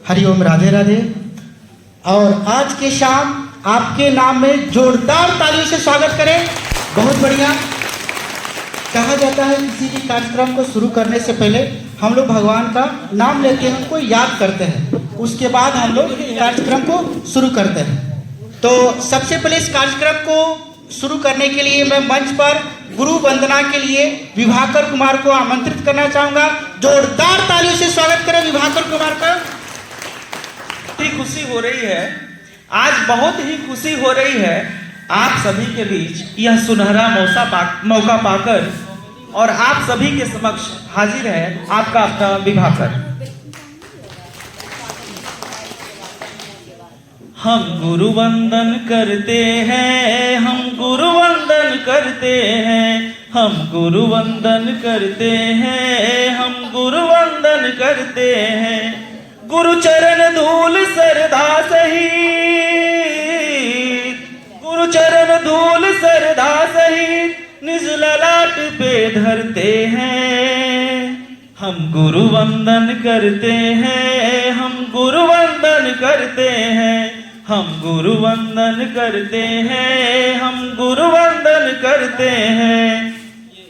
हरिओम, राधे राधे। और आज के शाम आपके नाम में जोरदार तालियों से स्वागत करें। बहुत बढ़िया। कहा जाता है किसी भी कार्यक्रम को शुरू करने से पहले हम लोग भगवान का नाम लेते हैं, उनको याद करते हैं, उसके बाद हम लोग कार्यक्रम को शुरू करते हैं। तो सबसे पहले इस कार्यक्रम को शुरू करने के लिए मैं मंच पर गुरु वंदना के लिए विभाकर कुमार को आमंत्रित करना चाहूंगा। जोरदार तालियों से स्वागत करें विभाकर कुमार का। खुशी हो रही है, आज बहुत ही खुशी हो रही है आप सभी के बीच यह सुनहरा मौका पाकर और आप सभी के समक्ष हाजिर है आपका अपना विभाकर। हम गुरु वंदन करते हैं, हम गुरु वंदन करते हैं, हम गुरु वंदन करते हैं, हम गुरु वंदन करते हैं। गुरु चरण धूल सरधा सहित, गुरु चरण धूल सरधा सहित निज ललाट पे धरते हैं। हम गुरु वंदन करते हैं, हम गुरु वंदन करते हैं, हम गुरु वंदन करते हैं, हम गुरु वंदन करते हैं।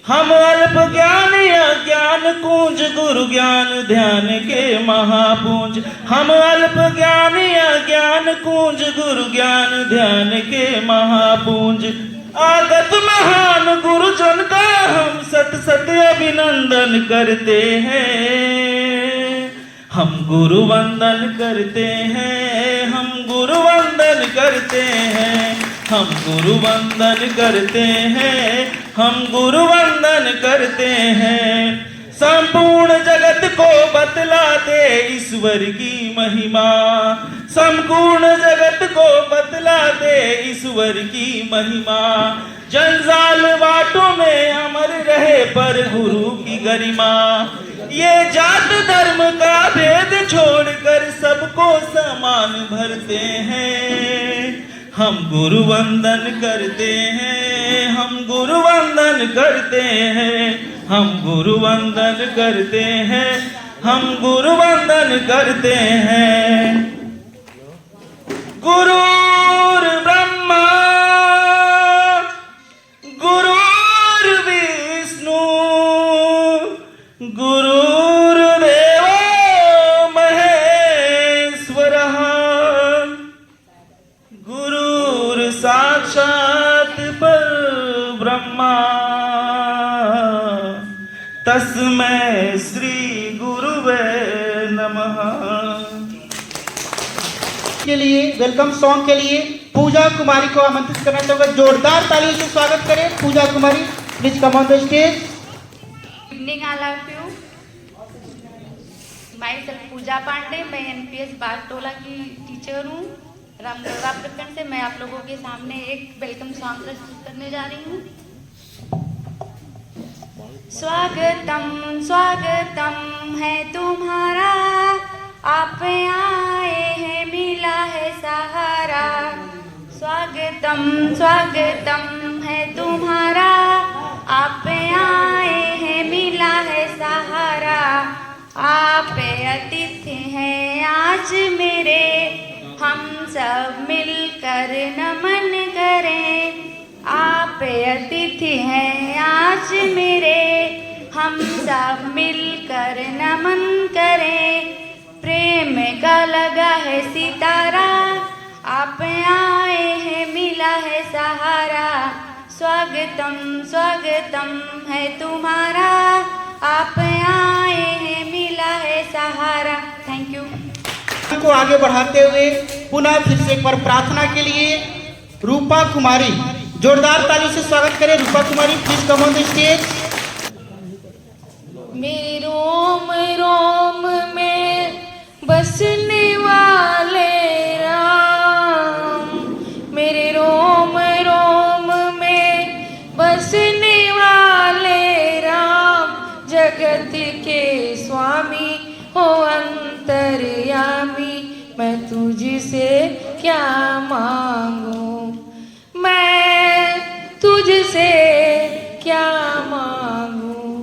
हम अल्प ज्ञान अज्ञान कुंज गुरु ज्ञान ध्यान के महापुंज। हम अल्प ज्ञान अज्ञान कुंज गुरु ज्ञान ध्यान के महापुंज। आगत महान गुरुजन का हम सत सत अभिनंदन करते हैं। हम गुरु वंदन करते हैं, हम गुरु वंदन करते हैं, हम गुरु वंदन करते हैं, हम गुरु वंदन करते हैं। संपूर्ण जगत को बतलाते ईश्वर की महिमा, संपूर्ण जगत को बतलाते ईश्वर की महिमा। जंजाल बाटों में अमर रहे पर गुरु की गरिमा। ये जात धर्म का भेद छोड़कर सबको समान भरते हैं। हम गुरु वंदन करते हैं, हम गुरु वंदन करते हैं, हम गुरु वंदन करते हैं, हम गुरु वंदन करते हैं। गुरुर् ब्रह्मा गुरुर्विष्णु गुरुर्देवो महेश्वरः गुरुर् साक्षात् परब्रह्मा तस्मै श्री गुरुवे नमः। के लिए वेलकम सॉन्ग के लिए पूजा कुमारी को आमंत्रित करना चाहूंगा। जोरदार तालियों से स्वागत करें Pooja Kumari, please come on the stage. Evening all of you, my self Pooja Pandey, मैं NPS बागटोला की टीचर हूँ रामगढ़ प्रखंड से। मैं आप लोगों के सामने एक वेलकम सॉन्ग प्रस्तुत करने जा रही हूँ। स्वागतम स्वागतम है तुम्हारा, आप आए हैं मिला है सहारा। स्वागतम स्वागतम है तुम्हारा, आप आए हैं मिला है सहारा। आप अतिथि हैं आज मेरे, हम सब मिलकर नमन करें। आप अतिथि हैं आज मेरे, हम सब मिलकर नमन करें। प्रेम का लगा है सितारा, आप आए हैं मिला है सहारा। स्वागतम स्वागतम है तुम्हारा, आप आए हैं मिला है सहारा। Thank you. को आगे बढ़ाते हुए पुनः फिर से एक बार प्रार्थना के लिए रूपा कुमारी, जोरदार ताली से स्वागत करें Rupa Kumari, please come on the stage. मेरे रोम रोम में बसने वाले राम, मेरे रोम रोम में बसने वाले राम। जगत के स्वामी हो अंतर्यामी, मैं तुझसे क्या मांगूं, मैं तुझसे क्या मांगूं।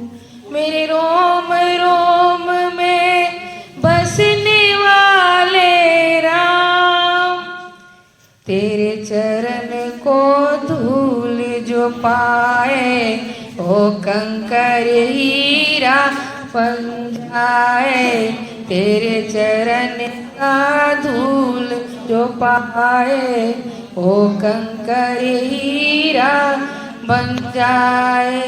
मेरे रोम रोम में बसने वाले तेरे चरण को धूल जो पाए ओ कंकर हीरा बन जाए। तेरे चरण का धूल जो पाए ओ कंकर हीरा बन जाए।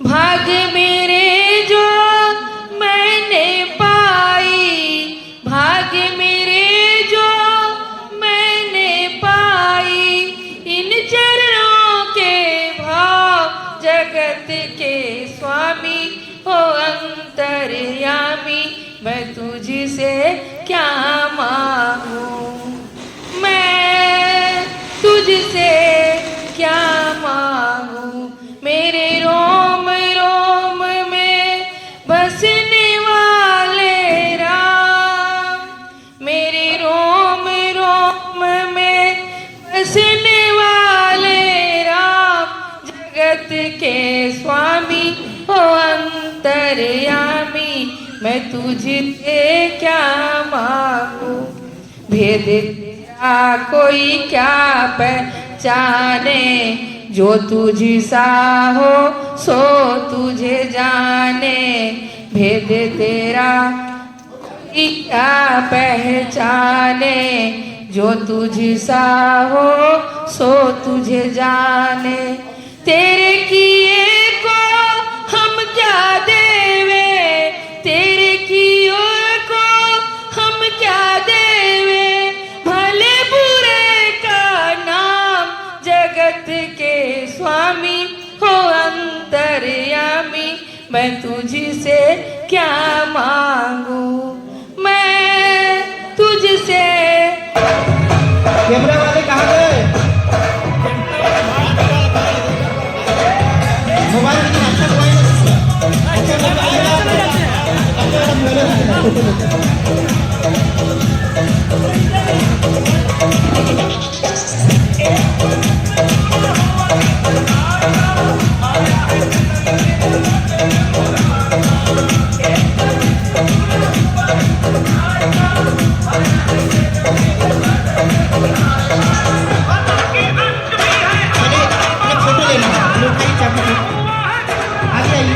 भाग्य मेरे जो मैंने पाई, भाग्य मेरे जो मैंने पाई, इन चरणों के भाव जगत के स्वामी हो अंतर्यामी। मैं तुझसे क्या मांगूं, मैं तुझसे क्या मांगूं। मेरे रोम रोम में बसने वाले राम, मेरे रोम रोम में बसने वाले राम, जगत के स्वामी हो अंतर्यामी। मैं तुझसे क्या मांगूं। भेद तेरा कोई क्या पहचाने, जो तुझसा हो सो तुझे जाने। भेद तेरा कोई क्या पहचाने, जो तुझसा हो सो तुझे जाने। तेरे किए को हम क्या देवे, तेरे किए को हम क्या देवे। भले बुरे का नाम जगत के स्वामी हो अंतर्यामी। मैं तुझसे क्या मांगूं, मैं तुझसे। कैमरा वाले कहाँ गए? मोबाइल लेकिन अच्छा मोबाइल फोटो लेना आगे आइए।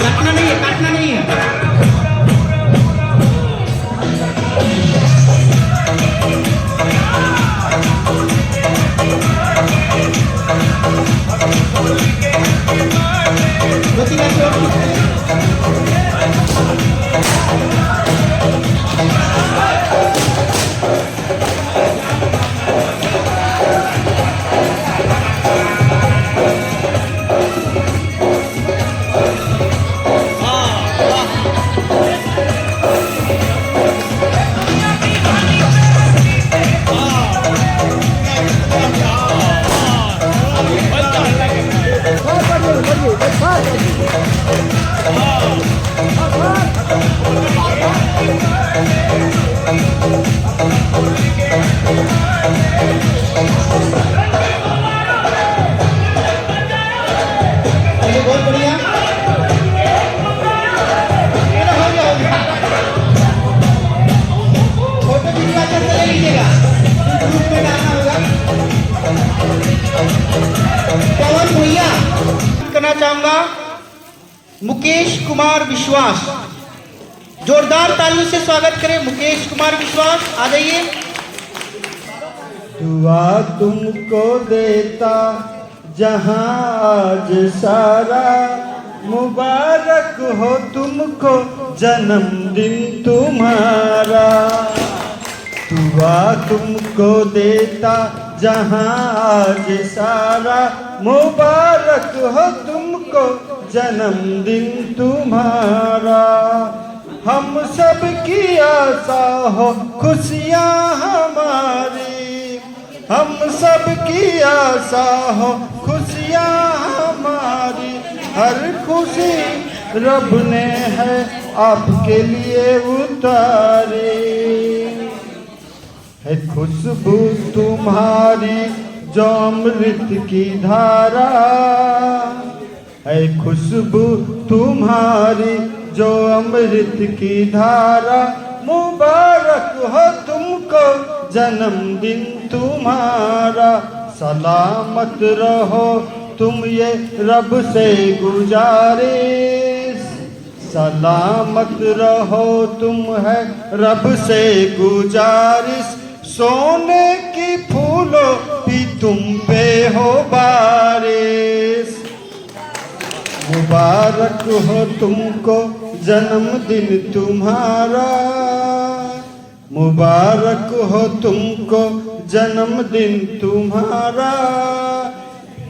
काटना नहीं है, काटना नहीं है। बहुत बढ़िया। हो गया, हो गया। फोटो वीडियो अच्छा से ले लीजिएगा, ग्रुप में डालना होगा। पवन भैया करना चाहूंगा मुकेश कुमार विश्वास, जोरदार तालियों से स्वागत करें मुकेश कुमार विश्वास। आ जाइए। दुआ तुमको देता जहां आज सारा, मुबारक हो तुमको जन्मदिन तुम्हारा। दुआ तुमको देता जहां आज सारा, मुबारक हो तुमको जन्मदिन तुम्हारा। हम सब की आशा हो खुशियाँ हमारी, हम सब की आशा हो खुशियाँ हमारी। हर खुशी रब ने है आपके लिए उतारी। है खुशबू तुम्हारी जो अमृत की धारा, है खुशबू तुम्हारी जो अमृत की धारा। मुबारक हो तुमको जन्मदिन तुम्हारा, सलामत रहो तुम ये रब से गुजारिश, सलामत रहो तुम है रब से गुजारिश, सोने की फूलों भी तुम पे हो बारिश, मुबारक हो तुमको जन्मदिन तुम्हारा, मुबारक हो तुमको जन्मदिन तुम्हारा,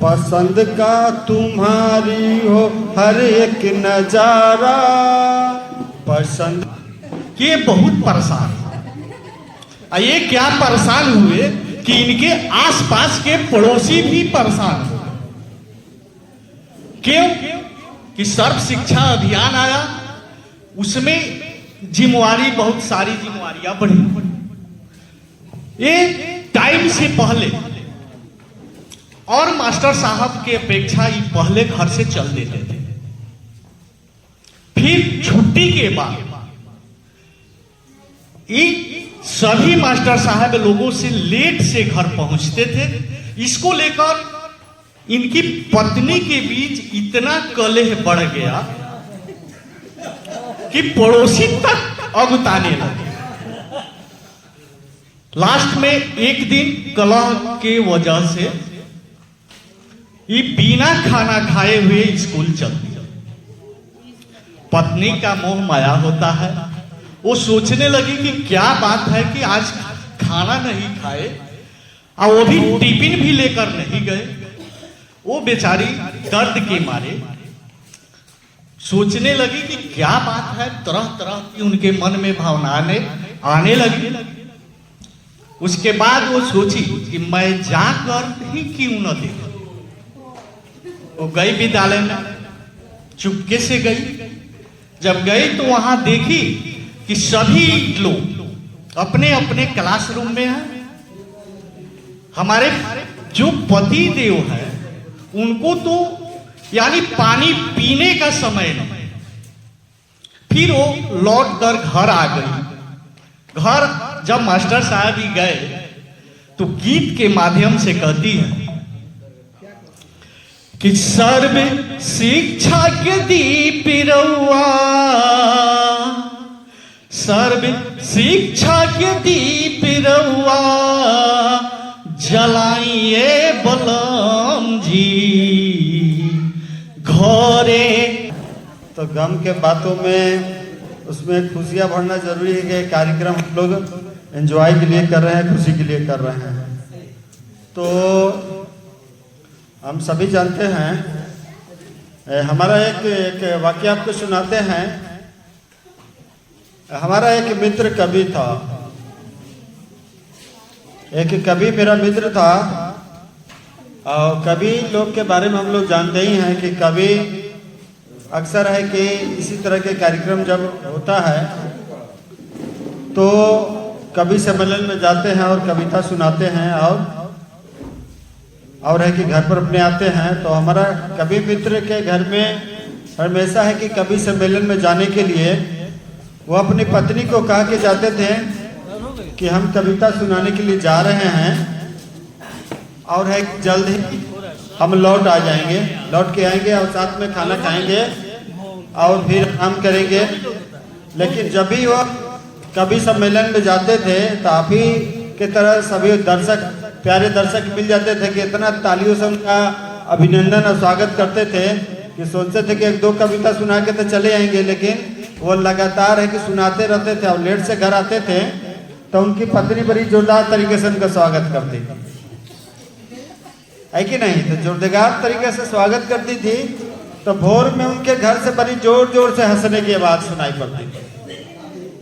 पसंद का तुम्हारी हो हर एक नजारा, पसंद। कि ये बहुत परेशान है। ये क्या परेशान हुए कि इनके आसपास के पड़ोसी भी परेशान हो। क्यों? कि सर्व शिक्षा अभियान आया, उसमें जिम्मेवारी, बहुत सारी जिम्मेवारियां बढ़ी। ये टाइम से पहले और मास्टर साहब के अपेक्षा ये पहले घर से चल देते थे। फिर छुट्टी के बाद ये सभी मास्टर साहब लोगों से लेट से घर पहुंचते थे। इसको लेकर इनकी पत्नी के बीच इतना कलह बढ़ गया कि पड़ोसी तक अगुताने लगे। लास्ट में एक दिन कलह के वजह से ये बिना खाना खाए हुए स्कूल चल दिया। पत्नी का मोह माया होता है, वो सोचने लगी कि क्या बात है कि आज खाना नहीं खाए, और वो भी टिफिन भी लेकर नहीं गए। वो बेचारी दर्द के मारे सोचने लगी कि क्या बात है, तरह तरह की उनके मन में भावनाएं आने लगी। उसके बाद वो सोची कि मैं जाकर ही क्यों न देखूं। वो गई विद्यालय में, चुपके से गई। जब गई तो वहां देखी कि सभी लोग अपने अपने क्लासरूम में हैं। हमारे जो पति देव है उनको तो यानी पानी पीने का समय नहीं। फिर वो लौट कर घर आ गई। घर जब मास्टर साहब ही गए तो गीत के माध्यम से कहती है कि सर्व शिक्षा के दीप रउआ, सर्व शिक्षा के दीप रउआ, जलाइए बलम जी घरे। तो गम के बातों में उसमें खुशियाँ भरना जरूरी है कि कार्यक्रम हम लोग एंजॉय के लिए कर रहे हैं, खुशी के लिए कर रहे हैं। तो हम सभी जानते हैं, हमारा एक वाक्य आपको सुनाते हैं। हमारा एक मित्र कवि था, एक कवि मेरा मित्र था। और कवि लोग के बारे में हम लोग जानते ही हैं कि कवि अक्सर है कि इसी तरह के कार्यक्रम जब होता है तो कवि सम्मेलन में जाते हैं और कविता सुनाते हैं, और है कि घर पर अपने आते हैं। तो हमारा कवि मित्र के घर में हमेशा है कि कवि सम्मेलन में जाने के लिए वो अपनी पत्नी को कहा के जाते थे कि हम कविता सुनाने के लिए जा रहे हैं और है जल्द ही हम लौट आ जाएंगे, लौट के आएंगे और साथ में खाना खाएंगे और फिर आराम करेंगे। लेकिन जब भी वो कवि सम्मेलन में जाते थे तो आप ही की तरह सभी दर्शक, प्यारे दर्शक मिल जाते थे कि इतना तालियों से उनका अभिनंदन और स्वागत करते थे कि सोचते थे कि एक दो कविता सुना के तो चले आएंगे। लेकिन वो लगातार है कि सुनाते रहते थे और लेट से घर आते थे तो उनकी पत्नी बड़ी जोरदार तरीके से उनका स्वागत करती थी, है कि नहीं? तो जोरदार तरीके से स्वागत करती थी तो भोर में उनके घर से बड़ी जोर जोर से हंसने की आवाज सुनाई पड़ती थी।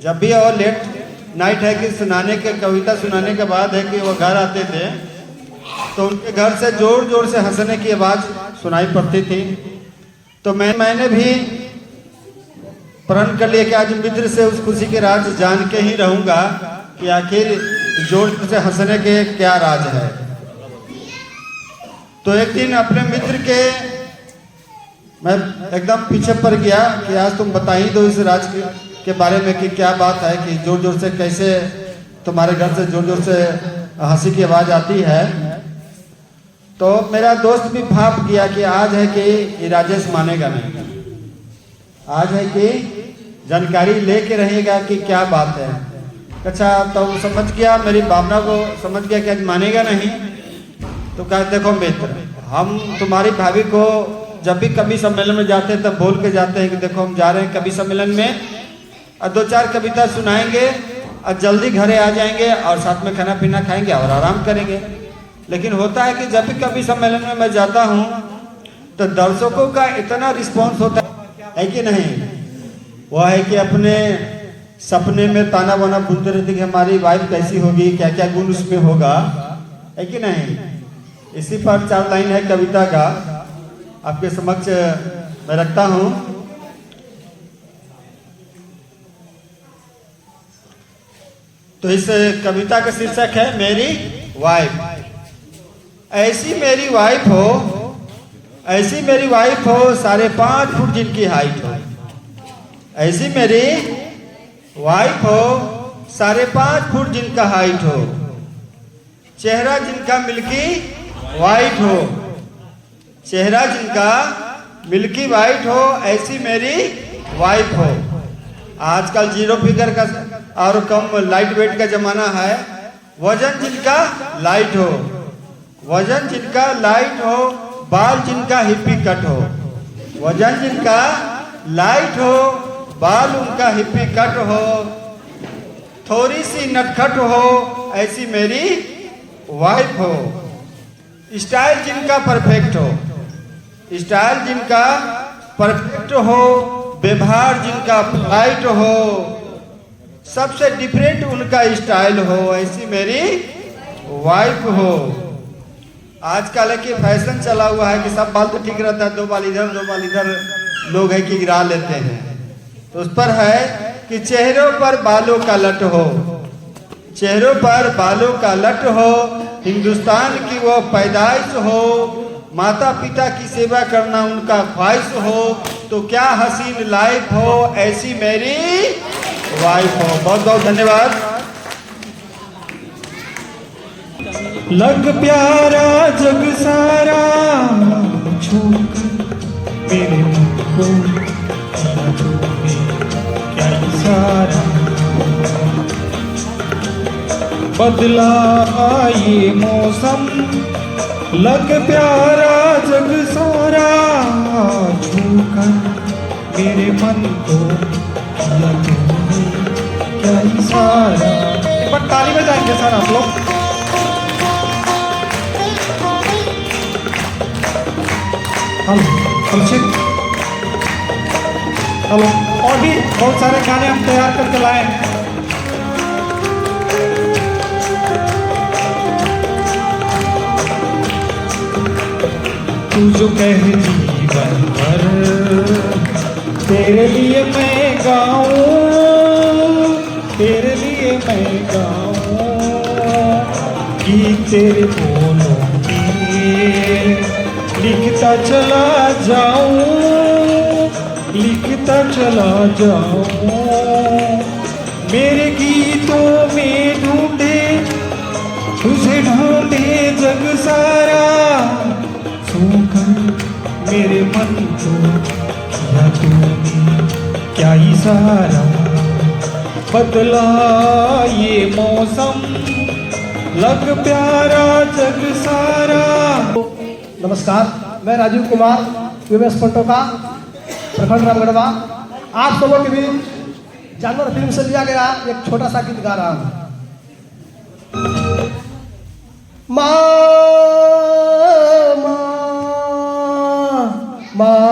जब भी और लेट नाइट है कि सुनाने के कविता सुनाने के बाद है कि वो घर आते थे तो उनके घर से जोर जोर से हंसने की आवाज सुनाई पड़ती थी। तो मैंने भी प्रण कर लिया कि आज मित्र से उस खुशी के राज जान के ही रहूंगा कि आखिर जोर से हंसने के क्या राज है। तो एक दिन अपने मित्र के मैं एकदम पीछे पड़ गया कि आज तुम बता ही दो इस राज के बारे में कि क्या बात है कि जोर जोर से कैसे तुम्हारे घर से जोर जोर से हंसी की आवाज़ आती है। तो मेरा दोस्त भी भाप किया कि आज है कि ये राजेश मानेगा नहीं, आज है कि जानकारी लेके रहेगा कि क्या बात है। अच्छा, तो समझ गया, मेरी भावना को समझ गया कि आज मानेगा नहीं। तो कहा देखो मित्र, हम तुम्हारी भाभी को जब भी कवि सम्मेलन में जाते हैं तब बोल के जाते हैं कि देखो हम जा रहे हैं कवि सम्मेलन में, और 2-4 कविता सुनाएंगे और जल्दी घरे आ जाएंगे और साथ में खाना पीना खाएंगे और आराम करेंगे। लेकिन होता है कि जब भी कवि सम्मेलन में मैं जाता हूँ तो दर्शकों का इतना रिस्पॉन्स होता है कि नहीं, वह है कि अपने सपने में ताना बाना बुनते रहते कि हमारी वाइफ कैसी होगी, क्या क्या गुण उसमें होगा, है कि नहीं। इसी पर 4 लाइन है कविता का, आपके समक्ष मैं रखता हूँ। तो इस कविता का शीर्षक है मेरी वाइफ। ऐसी मेरी वाइफ हो, ऐसी मेरी वाइफ हो 5.5 फुट जिनकी हाइट हो। ऐसी मेरी वाइफ हो 5.5 फुट जिनका हाइट हो, चेहरा जिनका मिल्की वाइट हो, चेहरा जिनका मिल्की वाइट हो, ऐसी मेरी वाइफ हो। आजकल 0 फिगर का और कम लाइट वेट का जमाना है। वजन जिनका लाइट हो, वजन जिनका लाइट हो, बाल जिनका हिप्पी कट हो। वजन जिनका लाइट हो, बाल उनका हिप्पी कट हो, थोड़ी सी नटखट हो, ऐसी मेरी वाइफ हो। स्टाइल जिनका परफेक्ट हो, स्टाइल जिनका परफेक्ट हो, व्यवहार जिनका फ्लाइट हो, सबसे डिफरेंट उनका स्टाइल हो, ऐसी मेरी वाइफ हो। आजकल है कि फैशन चला हुआ है कि सब बाल तो ठीक रहता है, 2 बाल इधर 2 बाल इधर लोग है कि गिरा लेते हैं। तो उस पर है कि चेहरों पर बालों का लट हो, चेहरों पर बालों का लट हो, हिंदुस्तान की वो पैदाइश हो, माता पिता की सेवा करना उनका ख्वाहिश हो, तो क्या हसीन लाइफ हो, ऐसी मेरी वाइफ हो। बहुत बहुत धन्यवाद। लग प्यारा जग सारा छोड़कर मेरे मन को क्या इशारा, बदला ये मौसम, लग प्यारा जग सारा छोड़कर मेरे मन को किया तुमने क्या इशारा। एक बार ताली बजाएंगे सर आप लोग। हेलो, और भी बहुत सारे गाने हम तैयार करके लाए हैं। तू जो कह जीवन भर तेरे लिए मैं गाऊं, तेरे लिए मैं गाऊं, गीत तेरे बोलों के लिखता चला जाऊं, लिखता चला जाऊं। मेरे गीतों में ढूंढे तुझे, ढूंढे जग सारा, सोकर मेरे मन को किया तूने क्या इशारा, बदला ये मौसम, लग प्यारा जग सारा। नमस्कार, मैं राजीव कुमार, यूएस पटोका, प्रखंड रामगढ़वा। आप सबों के बीच जानवर फिल्म से लिया गया एक छोटा सा गीत गा रहा हूँ। माँ माँ माँ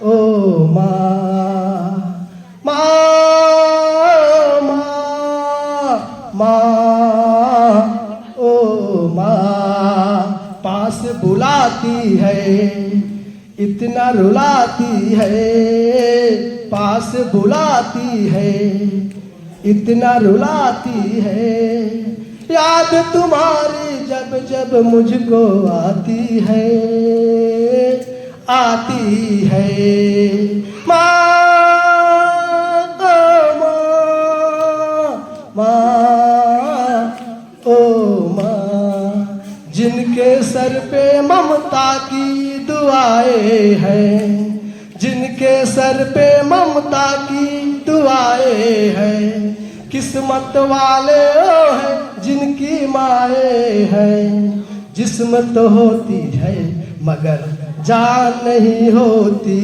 ओ माँ, माँ माँ माँ ओ माँ, पास बुलाती है इतना रुलाती है, पास बुलाती है इतना रुलाती है, याद तुम्हारी जब जब मुझको आती है, आती है। माँ माँ माँ जिनके सर पे ममता की दुआएं हैं, जिनके सर पे ममता की दुआएं हैं, किस्मत वाले वो हैं जिनकी माए हैं। जिस्म तो होती है मगर जान नहीं होती,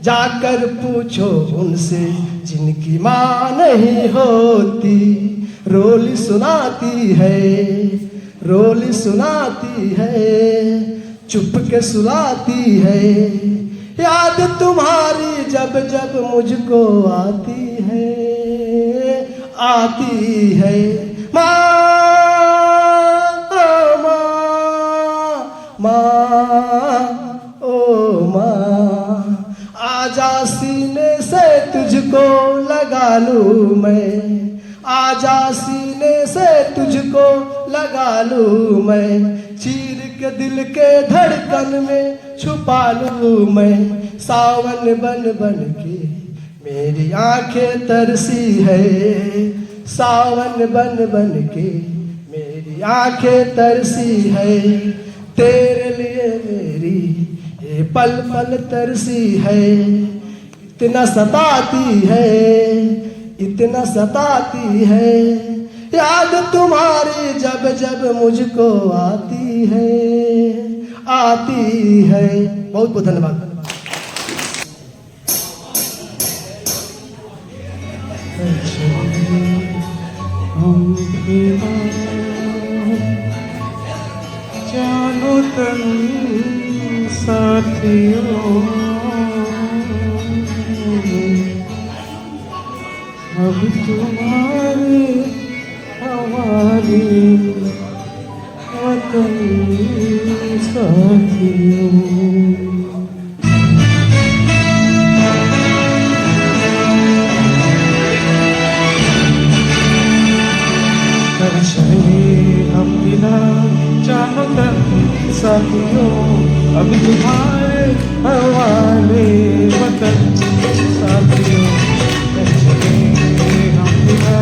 जाकर पूछो उनसे जिनकी माँ नहीं होती। रोली सुनाती है, रोली सुनाती है, चुप के सुलाती है, याद तुम्हारी जब जब मुझको आती है, आती है। माँ ओ माँ, आजा सीने से तुझको लगा लूँ मैं, आजा सीने से तुझको लगा लूँ मैं, चीर के दिल के धड़कन में छुपा लूँ मैं। सावन बन बन के मेरी आंखें तरसी है, सावन बन बन के मेरी आंखें तरसी है, तेरे लिए मेरी ये पल पल तरसी है। इतना सताती है, इतना सताती है, याद तुम्हारी जब जब मुझको आती है, आती है। बहुत बहुत धन्यवाद। जानो तन साथियों, अब तुम्हारे हवाले वतन साथियों। कर चले हम बिना जानो तन साथियों, अब तुम्हारे हवाले वतन साथियों। कर चले हम बिना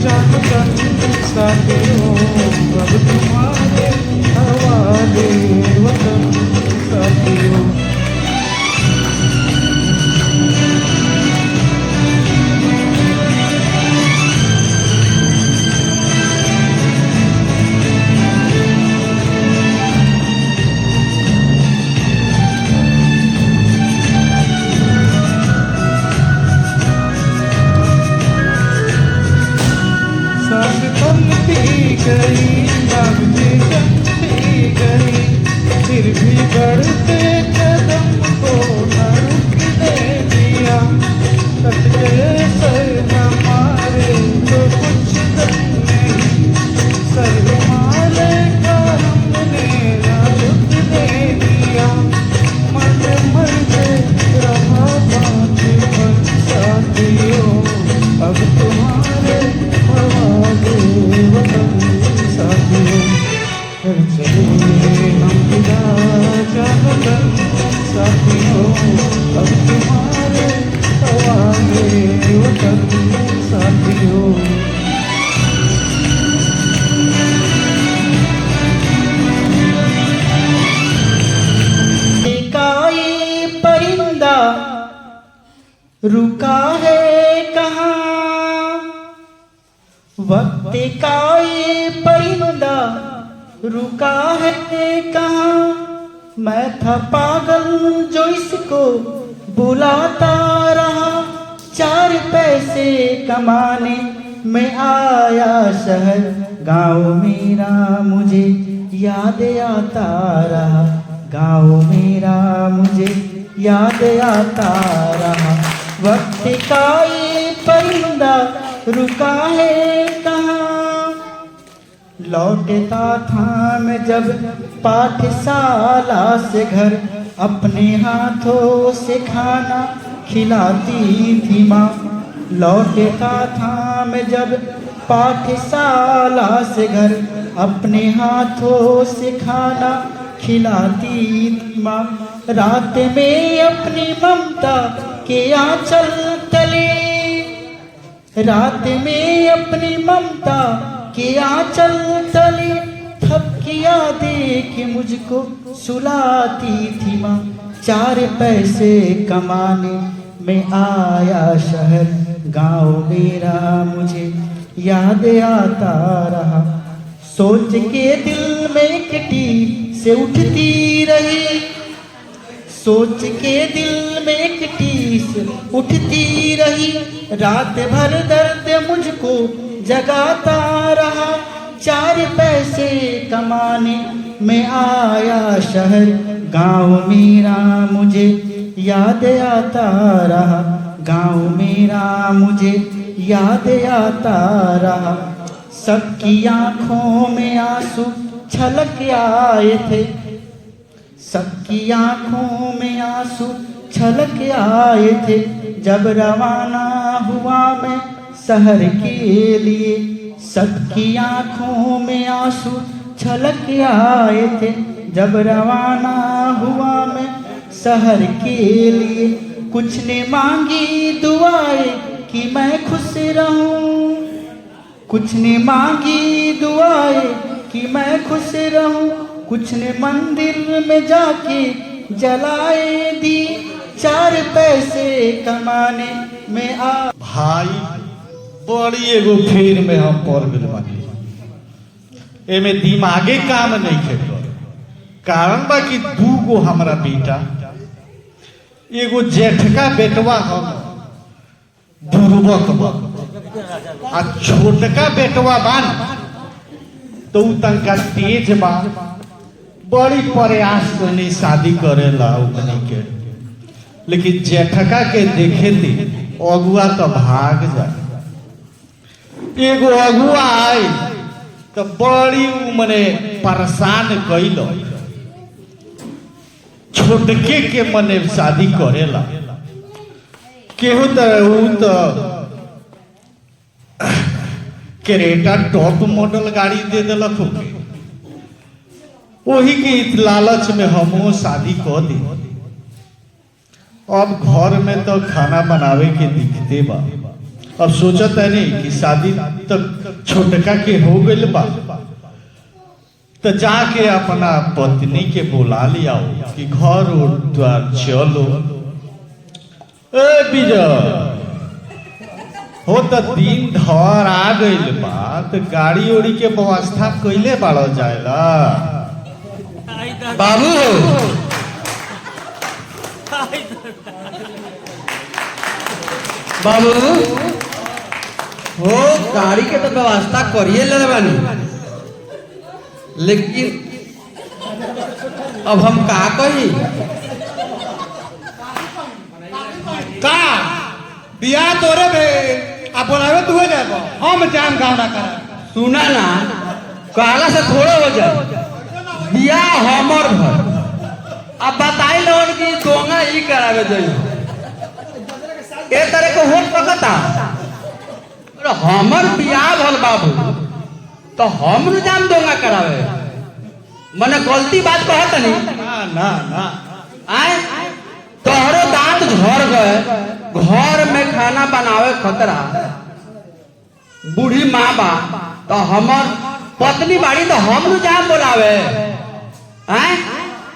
जानो तन साथियों, अब तुम्हारे हवाले वतन साथियों। गई लगती जमती गई, फिर भी बढ़ते कदम को न रुकने दिया। कट गए सर हमारे तो कुछ दम नहीं, सर हमारे का हमने न रुकने दिया। मन मर गए रहा बाकी पर साथियों, अब तुम्हारे हवाले वतन साथियों। कर चले हम बिना जानो तन साथियों, अब तुम्हारे हवाले वतन साथियों। काई परिंदा रुका है कहाँ, वक्त का ये परिंदा रुका है कहाँ। मैं था पागल जो इसको बुलाता रहा, 4 पैसे कमाने में आया शहर। गाँव मेरा मुझे याद आता रहा, गाँव मेरा मुझे याद आता रहा। वक्त का ये परिंदा रुका है कहाँ। लौटता था मैं जब पाठशाला से घर, अपने हाथों से खाना खिलाती थी माँ। लौटता था मैं जब पाठशाला से घर, अपने हाथों से खाना खिलाती थी माँ। रात में अपनी ममता के आंचल तले, रात में अपनी ममता के आंचल तले थपकिया दे के मुझको सुलाती थी माँ। 4 पैसे कमाने में आया शहर, गांव मेरा मुझे याद आता रहा। सोच के दिल में किटी से उठती रही, सोच के दिल में किटी से उठती रही। रात भर दर्द मुझको जगाता रहा। 4 पैसे कमाने में आया शहर, गांव मेरा मुझे याद आता रहा। गांव मेरा मुझे याद आता रहा। सबकी आंखों में आंसू छलक आए थे, सबकी आंखों में आंसू छलक आए थे। जब रवाना हुआ मैं शहर के लिए, सबकी आंखों में आंसू छलक आए थे। जब रवाना हुआ मैं शहर के लिए, कुछ ने मांगी दुआएं कि मैं खुश रहूं, कुछ ने मांगी दुआएं कि मैं खुश रहूं। कुछ ने मंदिर में जाके जलाए दी, 4 पैसे कमाने में आ। भाई बड़ी एगो फेर में हम पड़ गए बानी। एमे दिमागे काम नहीं खेल। कारण बा कि 2 गो हमारा बेटा, एगो जेठका बेटवा हम बुर्बक बा, आ छोटका बेटवा बान तो उ तनका तेज बा। बड़ी प्रयास करनी शादी करेला उतने के, लेकिन जेठका के देखे थे अगुआ तो भाग जाए। एगो अगुआ आई तो बड़ी उमरे परेशान कैल, छोटके के मने शादी करेला। केहू तो क्रेटा टॉप मॉडल गाड़ी दे दिलक, वही के लालच में हमो शादी कर दी। अब घर में तो खाना बनावे के दिखते बा। अब सोचत है नहीं कि शादी तो छोटका के हो गई बा, तो जाके अपना पत्नी के बुला लिया कि घर द्वार चलो। ए विजय हो तो दिन धर आ गई बा, तो गाड़ी उड़ी के व्यवस्था कैले बाड़ा जाएला। बाबू बाबू हो गाड़ी के तो व्यवस्था करिए ले बानी, लेकिन अब हम का कही। का बियाह तोरे भे अब बोलावे तू जाबो, हम जान गाँव ना करा। सुना ना, कहला से थोड़े हो जाए, बियाह हमर भर। अब बताई लोन की दोंगा ही करावे जाई, ए तरह को हो सकता। अरे हमर बियाह भल बाबू, तो हम न जान दोंगा करावे। मने गलती बात कहत नहीं। ना ना ना आए तोहरो दांत झड़ गए, घर में खाना बनावे खतरा। बूढ़ी माँ बा तो हमर पत्नी बाड़ी, तो हम न जान बोलावे। आए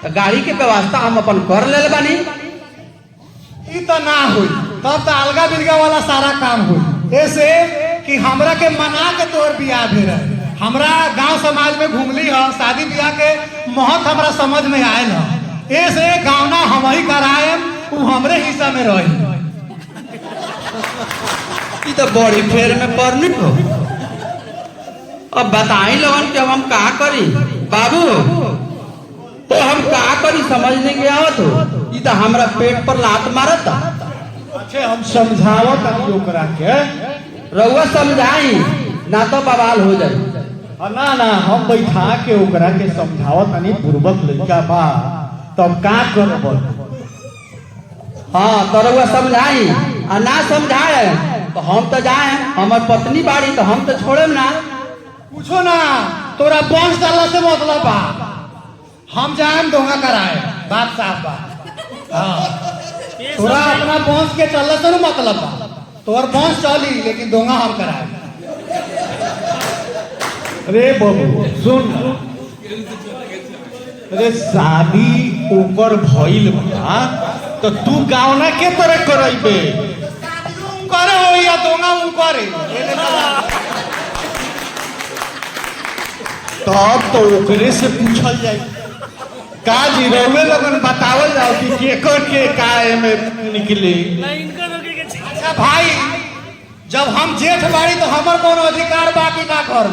तो गाड़ी के व्यवस्था हम अपन कर ले बानी। ई तो ना हुई, तब तो अलगा बिलगा वाला सारा काम हुई। ऐसे कि हमरा के मना के तोर बियाह भेल रहे। हमरा गांव समाज में घूमली है, शादी ब्याह के महत्व हमरा समझ में आयल है। ऐसे गाँव ना हम ही कराए, उ हमरे हिस्सा में रही। ई तो बड़ी फेर में परनिट हो। अब बताई लोगन कि अब हम का करी बाबू, तो हम का करी समझ नहीं गया हो। तो ई तो हमरा पेट पर लात मारत। अच्छे हम समझावत हनी ओकरा के। रउआ समझाई ना तो बवाल हो जाए। ना ना हम बैठा के ओकरा के समझावत हनी। पूर्वक लड़का बा तब का करब। हाँ तो रउआ समझाई, आ ना समझाए तो हम तो जाए। हमार पत्नी बाड़ी तो हम तो छोड़े ना। पूछो ना, तोरा बंश डालने से मतलब बा। हम जाए दोंगा कराए, बात साफ बा। हाँ तोरा अपना वंश के चलने से मतलब बा। तोर वंश चली, लेकिन दोंगा हम कराए। अरे बाबू सुन, अरे शादी ओकर भइल बा तो तू गावना के तरह करइबे करे हो या दोंगा उ करे तब तो ओकरे से पूछल जाए का जी रहुए लगन बतावल जाओ कि केकर के का में निकले। अच्छा भाई जब हम जेठ बाड़ी तो हमर कोनो अधिकार बाकी ना कर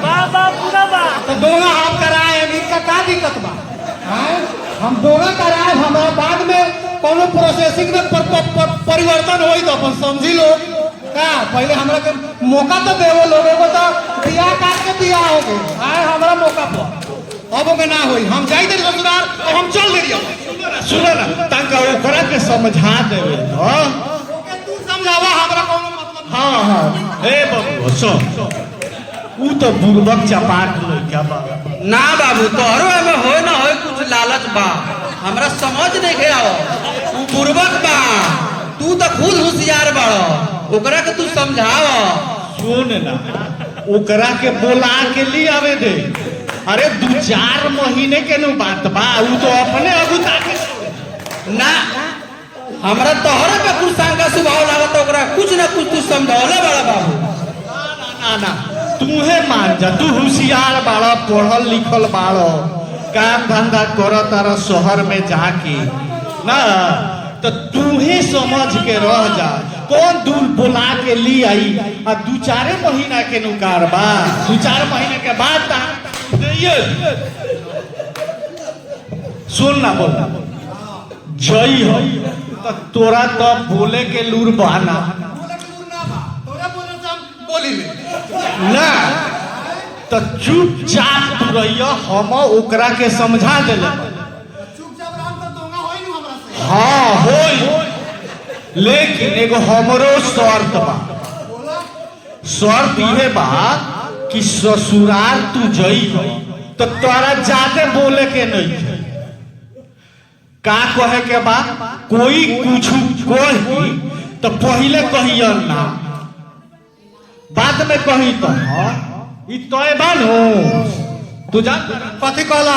तो दोंगा हम कराए इनका का दिक्कत बा हैं? हम दोंगा कराए हमरा बाद में कोनो प्रोसेसिंग में परिवर्तन होई तो अपन समझी लो का पहले हमरा के मौका तो देवो लोगों को तो बियाह काट के बियाह हो गए आए हमरा मौका पर अब में ना होई हम जाई दे ससुराल तो हम चल दे सुन ना तंका ओकरा के समझा देवे हां तू समझावा हमरा कोनो मतलब हाँ हाँ ए बाबू सुन ऊ तो बुर्बक चपाट लइका बा ना बाबू तोहरो में हो ना हो कुछ लालच बा हमरा समझ नहीं के आओ तू बुर्बक बा तू तो खुद होशियार बाड़ो ओकरा के तू समझाव सुन ना ओकरा के बोला के लिए आवे दे अरे 2-4 महीने के नु बात बा ऊ तो अपने अगुता के ना हमरा तोहरे पे कुछ शंका स्वभाव लागत ओकरा कुछ ना कुछ तू समझावले बड़ा बाबू ना ना तूहे मान जा तू होशियार बाड़ा पढ़ल लिखल बाड़ो काम धंधा कर तारा शहर में जाके ना तो तूहे समझ के रह जा कौन दूर बोला के ली आई आ 2-4 महीना के नुकार बा 2-4 महीने के बाद ये सुन ना बोल जई हो तो तोरा तो बोले के लूर बहाना बोली ना तो चुपचाप तू रहियो हम ओकरा के समझा देले चुपचाप राम तो दोंगा होई नु हमरा से हाँ होई लेकिन एगो हमरो शर्त बा शर्त ये बा कि ससुराल तू जई हो तो तोरा ज्यादा बोले के नहीं है का कहे के बा कोई कुछ कही तो पहले कहियो ना बाद में कही तो ई तोय बानो तू जा कथी कहला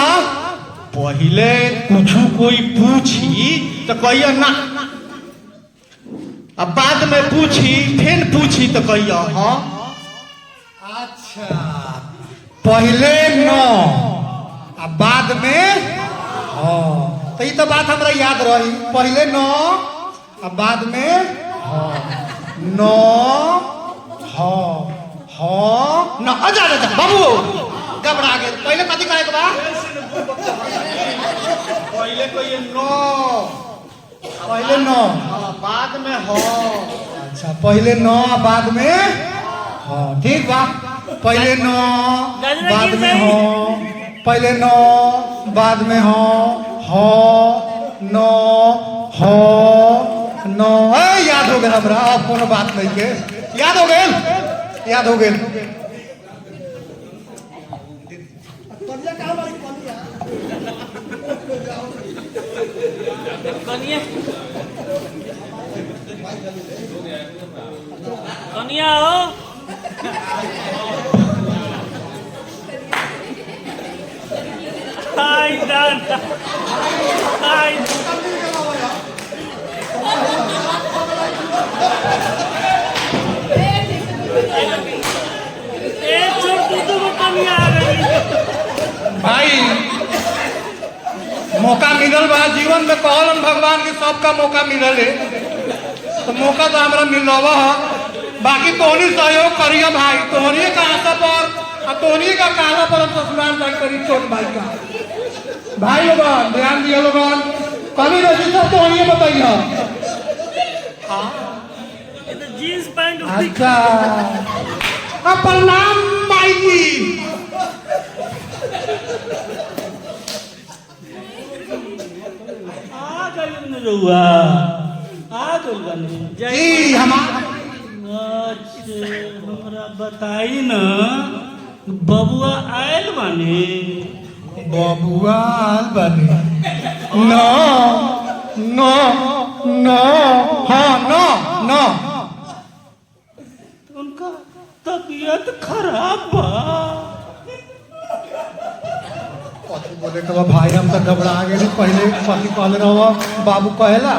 पहले कुछ कोई पूछी तो कहियो ना अब बाद में पूछी फिर पूछी तो कहियो हाँ अच्छा पहले न आ बाद में हाँ तो ये तो बात हमरा याद रही पहले न आ बाद में हाँ न हाँ हाँ न आजा आजा बाबू घबरा गए पहले कथी कहे के बा पहले कहिए नो पहले न बाद में हो अच्छा पहले न बाद में हाँ ठीक बा पहले न बाद में हो पहले न बाद में हो न हो न याद हो गया हमरा अब कोनो बात नहीं के याद हो गए याद हो गए कनिया हो हाय दादा हाय ए छोटू तो कनिया आ गई भाई मौका मिलल बा जीवन में कहलन भगवान के सबका मौका मिलल है तो मौका तो हमरा मिल रहा है बाकी तोहनी सहयोग करिए भाई तोहनी का आशा पर और तोहनी का कहना पर हम ससुराल जाए करी छोट भाई का भाई लोगन ध्यान दियो लोगन कभी रही सब तोहनी बताइए ये तो जींस पैंट अच्छा अब प्रणाम माई जी आ गई रुआ आ गई जी हमारा अच्छा हमरा बताई न बबुआ आयल बानी बबुआ बने न न न हाँ न न उनका तबीयत खराब बा देखो भाई हम तो घबरा गए पहले पति कहले रहो बाबू कहेला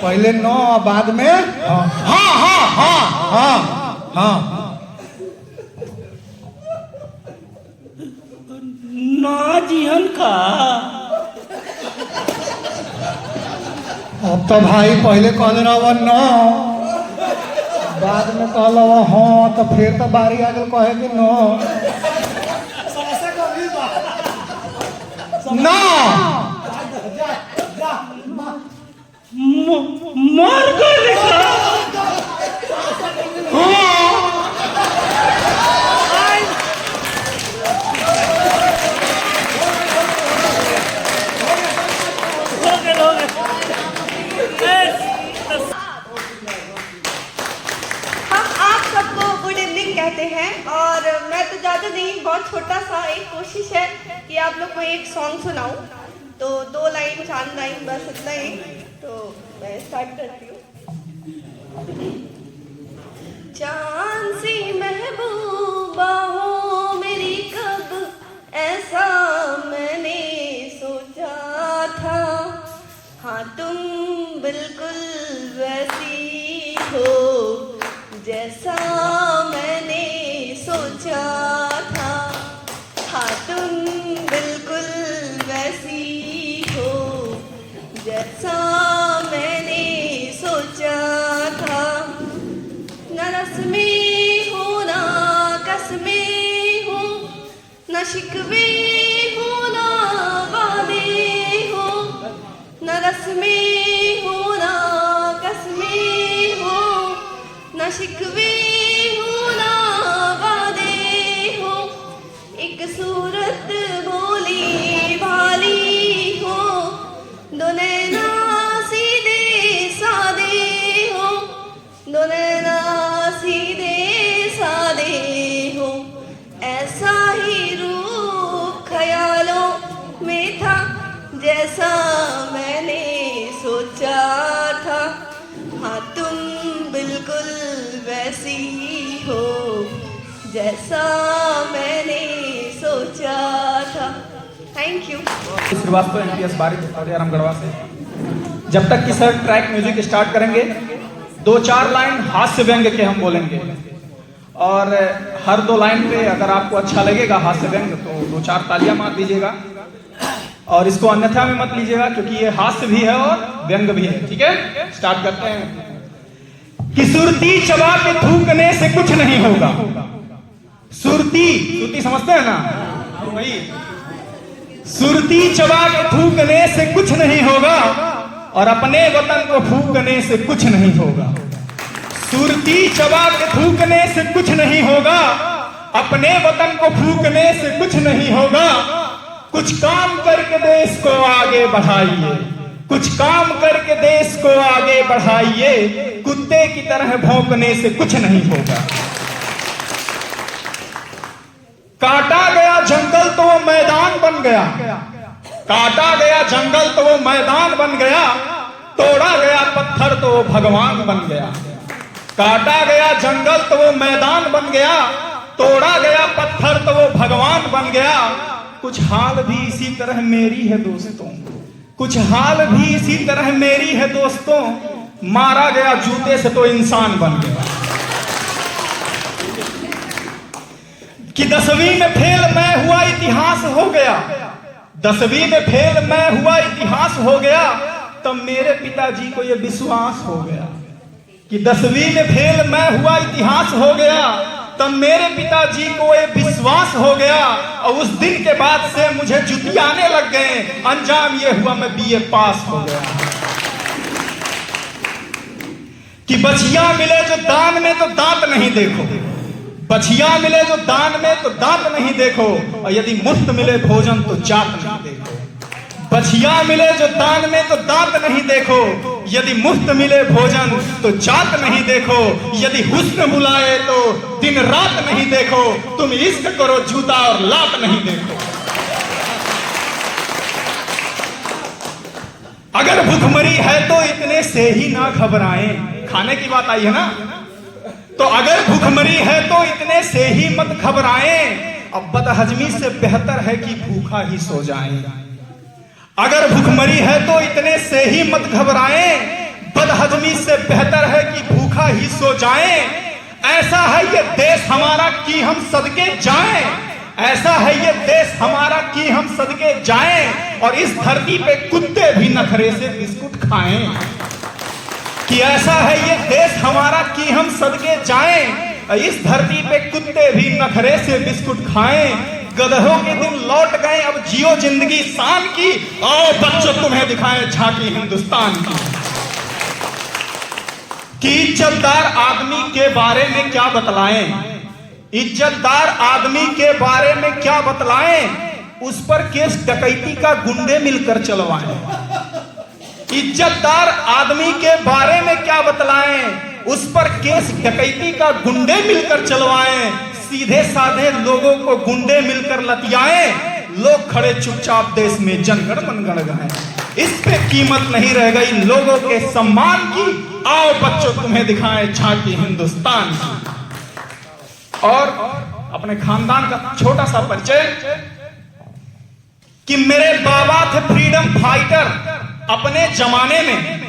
पहले नो बाद में हाँ हाँ हाँ हाँ हाँ हाँ ना जिहन का अब तो भाई पहले कहले रहो नो बाद में कहल हाँ तो फिर तो बारी आ गल कहे कि नो ना मर गए कहते हैं और मैं तो ज़्यादा नहीं बहुत छोटा सा एक कोशिश है कि आप लोग को एक सॉन्ग सुनाऊं तो 2 लाइन 4 लाइन बस इतना ही तो मैं स्टार्ट करती हूँ। चांद सी महबूबा हो मेरी कब ऐसा मैंने सोचा था हाँ तुम बिल्कुल वैसी हो जैसा मैंने सोचा था हाँ तुम बिल्कुल वैसी हो जैसा मैंने सोचा था न रस्मे हो ना कसमे हो न शिकवे हो ना वादे हो न रस्मे हो ना कसमे हो न शिकवे हो ना वादे हो एक सूरत भोली भाली हो दो नैना सीधे सादे हो दो नैना सीधे सादे हो ऐसा ही रूप ख्यालों में था जैसा मैंने सोचा था हाँ तुम बिल्कुल वैसी ही हो जैसा मैंने सोचा था। Thank you. श्रीवास्तव एनपीएस बारिश आराम गढ़वा से। जब तक कि सर ट्रैक म्यूजिक स्टार्ट करेंगे 2-4 लाइन हास्य व्यंग के हम बोलेंगे और हर 2 लाइन पे अगर आपको अच्छा लगेगा हास्य व्यंग तो 2-4 तालियां मार दीजिएगा और इसको अन्यथा में मत लीजिएगा क्योंकि ये हास्य भी है और व्यंग भी है। ठीक है, स्टार्ट करते हैं। कि सुरती चबा के थूकने से कुछ नहीं होगा। सुरती समझते हैं ना तो भाई सुरती चबा के थूकने से कुछ नहीं होगा और अपने वतन को फूकने से कुछ नहीं होगा। सुरती चबा के थूकने से कुछ नहीं होगा अपने वतन को फूकने से कुछ नहीं होगा। कुछ काम करके देश को आगे बढ़ाइए, कुछ काम करके देश को आगे बढ़ाइए, कुत्ते की तरह भौंकने से कुछ नहीं होगा। काटा गया जंगल तो वो मैदान बन गया, काटा गया जंगल तो वो मैदान बन गया, तोड़ा गया पत्थर तो वो भगवान बन गया। काटा गया जंगल तो वो मैदान बन गया, तोड़ा गया पत्थर तो वो भगवान बन गया। कुछ हाल भी इसी तरह मेरी है दोस्तों, कुछ हाल भी इसी तरह मेरी है दोस्तों, मारा गया जूते से तो इंसान बन गया। कि 10वीं में फेल मैं हुआ इतिहास हो गया, 10वीं में फेल मैं हुआ इतिहास हो गया, तब मेरे पिताजी को यह विश्वास हो गया। कि 10वीं में फेल मैं हुआ इतिहास हो गया, तब मेरे पिताजी को ये विश्वास हो गया और उस दिन के बाद से मुझे जुटियाने लग गए। अंजाम ये हुआ मैं बीए पास हो गया। कि बछिया मिले जो दान में तो दांत नहीं देखो, बछिया मिले जो दान में तो दांत नहीं देखो, और यदि मुफ्त मिले भोजन तो जात नहीं देखो। बछिया मिले जो दान में तो दांत नहीं देखो, यदि मुफ्त मिले भोजन तो जात नहीं देखो। यदि हुस्न बुलाए तो दिन रात नहीं देखो, तुम इश्क करो जूता और लात नहीं देखो। अगर भूखमरी है तो इतने से ही ना घबराएं, खाने की बात आई है ना, तो अगर भूखमरी है तो इतने से ही मत घबराएं। अब बदहजमी से बेहतर है कि भूखा ही सो जाएं। अगर भूखमरी है तो इतने से ही मत घबराएं, बदहजमी से बेहतर है कि भूखा ही सो जाएं। ऐसा है ये देश हमारा कि हम सदके जाएं, ऐसा है ये देश हमारा कि हम सदके जाएं, और इस धरती पे कुत्ते भी नखरे से बिस्कुट खाएं। कि ऐसा है ये देश हमारा कि हम सदके जाएं, इस धरती पे कुत्ते भी नखरे से बिस्कुट खाएं। गधों के दिन लौट गए, अब जियो जिंदगी शान की, आओ बच्चों तुम्हें दिखाएं झांकी हिंदुस्तान की। कि इज्जतदार आदमी के बारे में क्या बतलाएं, इज्जतदार आदमी के बारे में क्या बतलाएं, उस पर केस डकैती का गुंडे मिलकर चलवाएं। इज्जतदार आदमी के बारे में क्या बतलाएं, उस पर केस डकैती का गुंडे मिलकर चलवाएं। सीधे साधे लोगों को गुंडे मिलकर लतियाएं, लोग खड़े चुपचाप देश में जनगण मनगण गाएं। इस पे कीमत नहीं रह गई लोगों के सम्मान की, आओ बच्चों तुम्हें दिखाएं झांकी हिंदुस्तान की। और अपने खानदान का छोटा सा परिचय कि मेरे बाबा थे फ्रीडम फाइटर अपने जमाने में,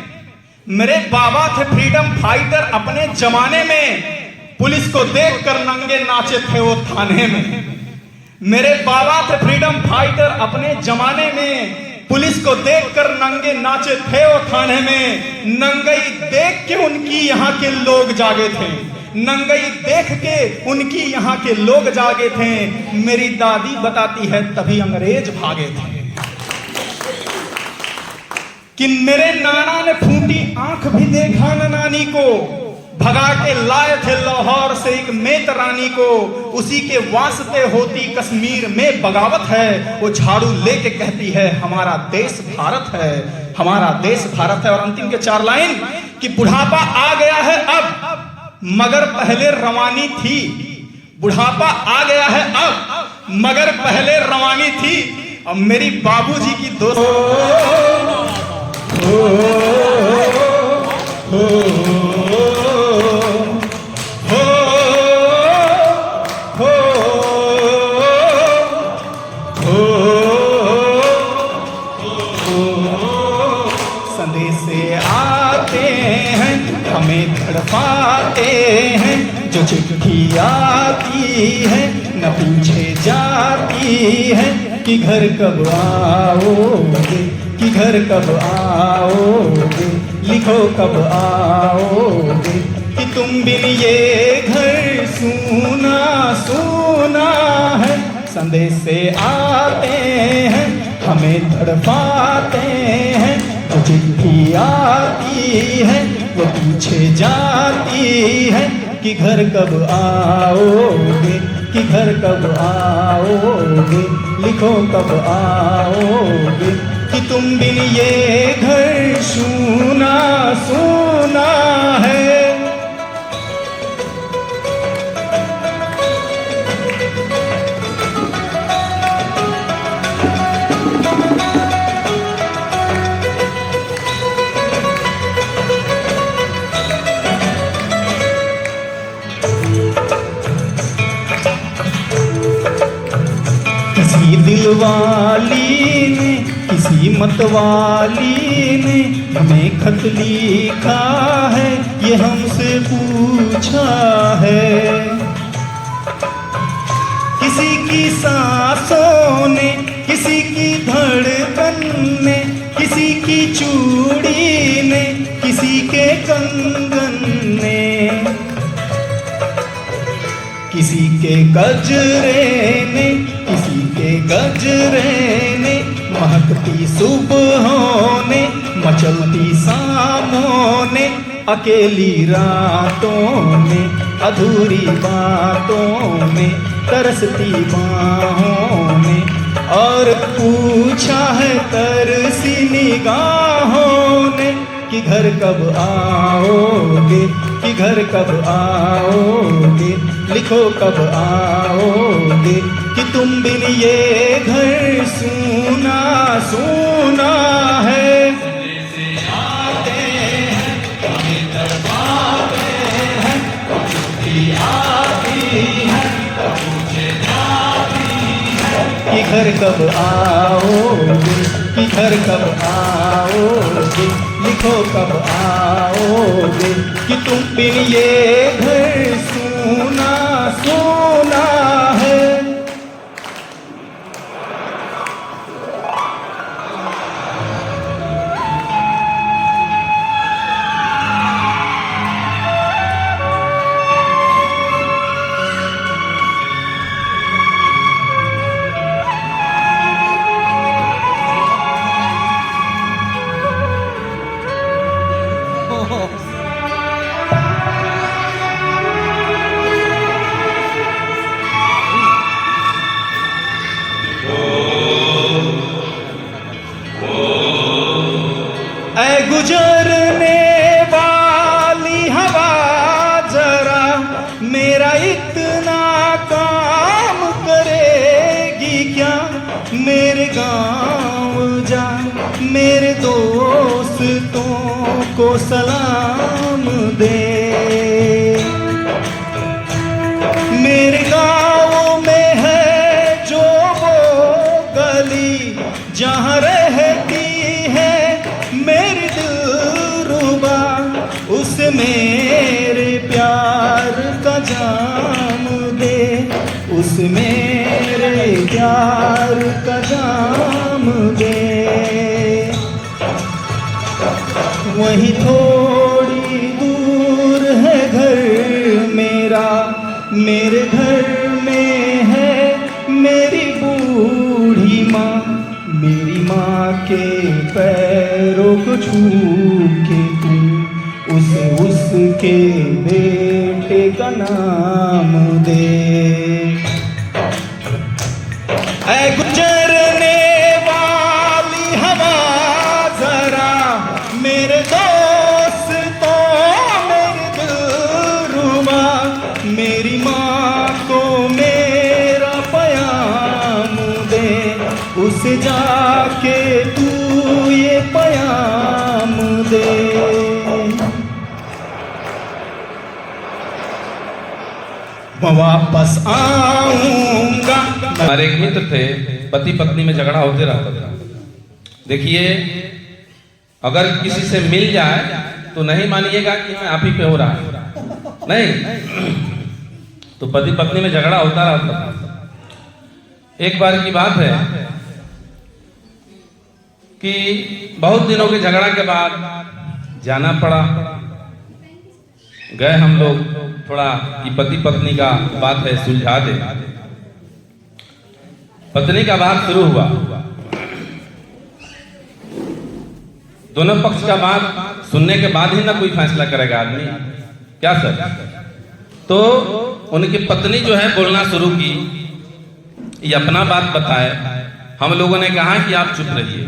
मेरे बाबा थे फ्रीडम फाइटर अपने जमाने में, पुलिस को देखकर नंगे नाचे थे वो थाने में। मेरे बाबा थे फ्रीडम फाइटर अपने जमाने में, पुलिस को देखकर नंगे नाचे थे वो थाने में। नंगई देख के उनकी यहाँ के लोग जागे थे, नंगई देख के उनकी यहाँ के लोग जागे थे। मेरी दादी बताती है तभी अंग्रेज भागे थे। कि मेरे नाना ने फूटी आंख भी देखा न नानी को, भगा के लाए थे लाहौर से एक मेत रानी को। उसी के वास्ते होती कश्मीर में बगावत है, वो झाड़ू लेके कहती है हमारा देश भारत है, हमारा देश भारत है। और अंतिम के 4 लाइन कि बुढ़ापा आ गया है अब मगर पहले रवानी थी, बुढ़ापा आ गया है अब मगर पहले रवानी थी। अब मेरी बाबूजी की दोस्त संदेशे आते हैं हमें तड़पाते हैं, जो चिट्ठी आती है न पीछे जाती है। कि घर कब आओगे, कि घर कब आओगे, लिखो कब आओगे। कि तुम बिन ये घर सूना सूना है। संदेशे आते हैं हमें तड़पाते हैं, जो चिट्ठी आती है वो पीछे जाती है। कि घर कब आओगे, कि घर कब आओगे, लिखो कब आओगे। कि तुम बिन ये घर सूना सूना है। किसी दिलवाली ने, किसी मतवाली ने हमें खत लिखा है, ये हमसे पूछा है। किसी की सांसों ने, किसी की धड़कन ने, किसी की चूड़ी ने, किसी के कंगन ने, किसी के गजरे ने, किसी के गजरे ने। महकती सुबहों ने, मचलती शामों ने, अकेली रातों ने, अधूरी बातों ने, तरसती बाहों ने। और पूछा है तरसी निगाहों ने कि घर कब आओगे, कि घर कब आओगे, लिखो कब आओगे। कि तुम बिन ये घर सूना सूना है। आते हैं हमें तड़पाते हैं, चिट्ठी आती है पूछे जाते कि घर कब आओगे, कि घर कब आओगे, लिखो कब आओगे, कि तुम बिन ये घर सूना सूना है। ऐ गुजरने वाली हवा जरा मेरा इतना काम करेगी क्या, मेरे गाँव जा मेरे दोस्तों को सलाम दे। मेरे गाँव में है जो वो गली जहाँ रहती है मेरी दिलरुबा, उसे मेरे प्यार का जाम दे, उसे मेरे प्यार का जाम दे। वहीं थोड़ी दूर है घर मेरा, मेरे घर में है मेरी बूढ़ी माँ, मेरी माँ के पैरों को छू के तू उसे उसके बेटे का नाम दे। ऐ गुजरने वाली हवा जरा मेरे दोस्तों मेरे दिलरुबा, मेरी माँ को मेरा पयाम दे, उसे जाके तू ये पयाम दे। मैं वापस आऊंगा। हमारे एक मित्र थे, पति पत्नी में झगड़ा होते रहता था। देखिए, अगर किसी से मिल जाए तो नहीं मानिएगा कि मैं आप ही पे हो रहा है, नहीं, तो पति पत्नी में झगड़ा होता रहता था। एक बार की बात है कि बहुत दिनों के झगड़ा के बाद जाना पड़ा। गए हम लोग थोड़ा कि पति पत्नी का बात है सुलझा दे। पत्नी का बात शुरू हुआ, दोनों पक्ष का बात सुनने के बाद ही ना कोई फैसला करेगा आदमी, क्या सर? तो उनकी पत्नी जो है बोलना शुरू की, ये अपना बात बताए। हम लोगों ने कहा कि आप चुप रहिए,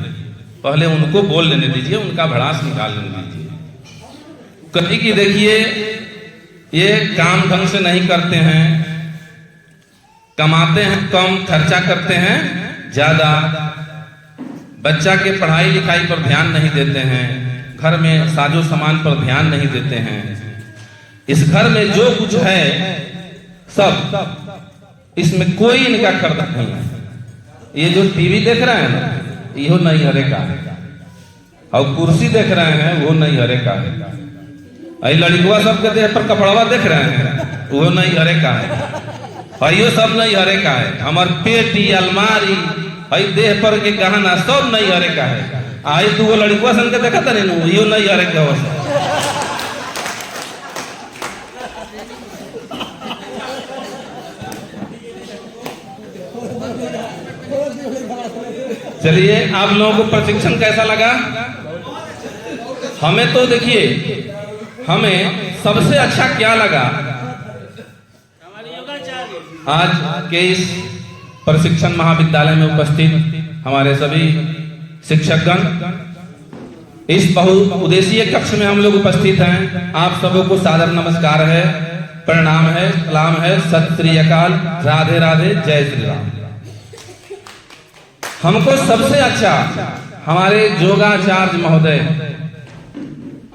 पहले उनको बोल लेने दीजिए, उनका भड़ास निकाल लेने दीजिए। कभी कि देखिए, ये काम ढंग से नहीं करते हैं, कमाते हैं कम, खर्चा करते हैं ज्यादा, बच्चा के पढ़ाई लिखाई पर ध्यान नहीं देते हैं, घर में साजो सामान पर ध्यान नहीं देते हैं। इस घर में जो कुछ है सब, इसमें कोई इनका खर्च नहीं है। ये जो टीवी देख रहे हैं ना, यो नहीं हरे का है, और कुर्सी देख रहे हैं वो नहीं हरे का है। आई लड़कुआ सबके देह पर कपड़वा देख रहे हैं वो नहीं हरे का है, यो सब नहीं हरे का है। हमार पेटी, अलमारी, आई देह पर के गहना सब नहीं हरे का है। आई तू वो लड़कुआ सन के देखा था नहीं, यो नहीं हरे का हो। चलिए, आप लोगों को प्रशिक्षण कैसा लगा? हमें तो देखिए, हमें सबसे अच्छा क्या लगा, आज के इस प्रशिक्षण महाविद्यालय में उपस्थित हमारे सभी शिक्षकगण, इस बहुउद्देशीय कक्ष में हम लोग उपस्थित हैं। आप सबों को सादर नमस्कार है, प्रणाम है, सलाम है, सत श्री अकाल, राधे राधे, जय श्री राम। हमको सबसे अच्छा हमारे योगाचार्य महोदय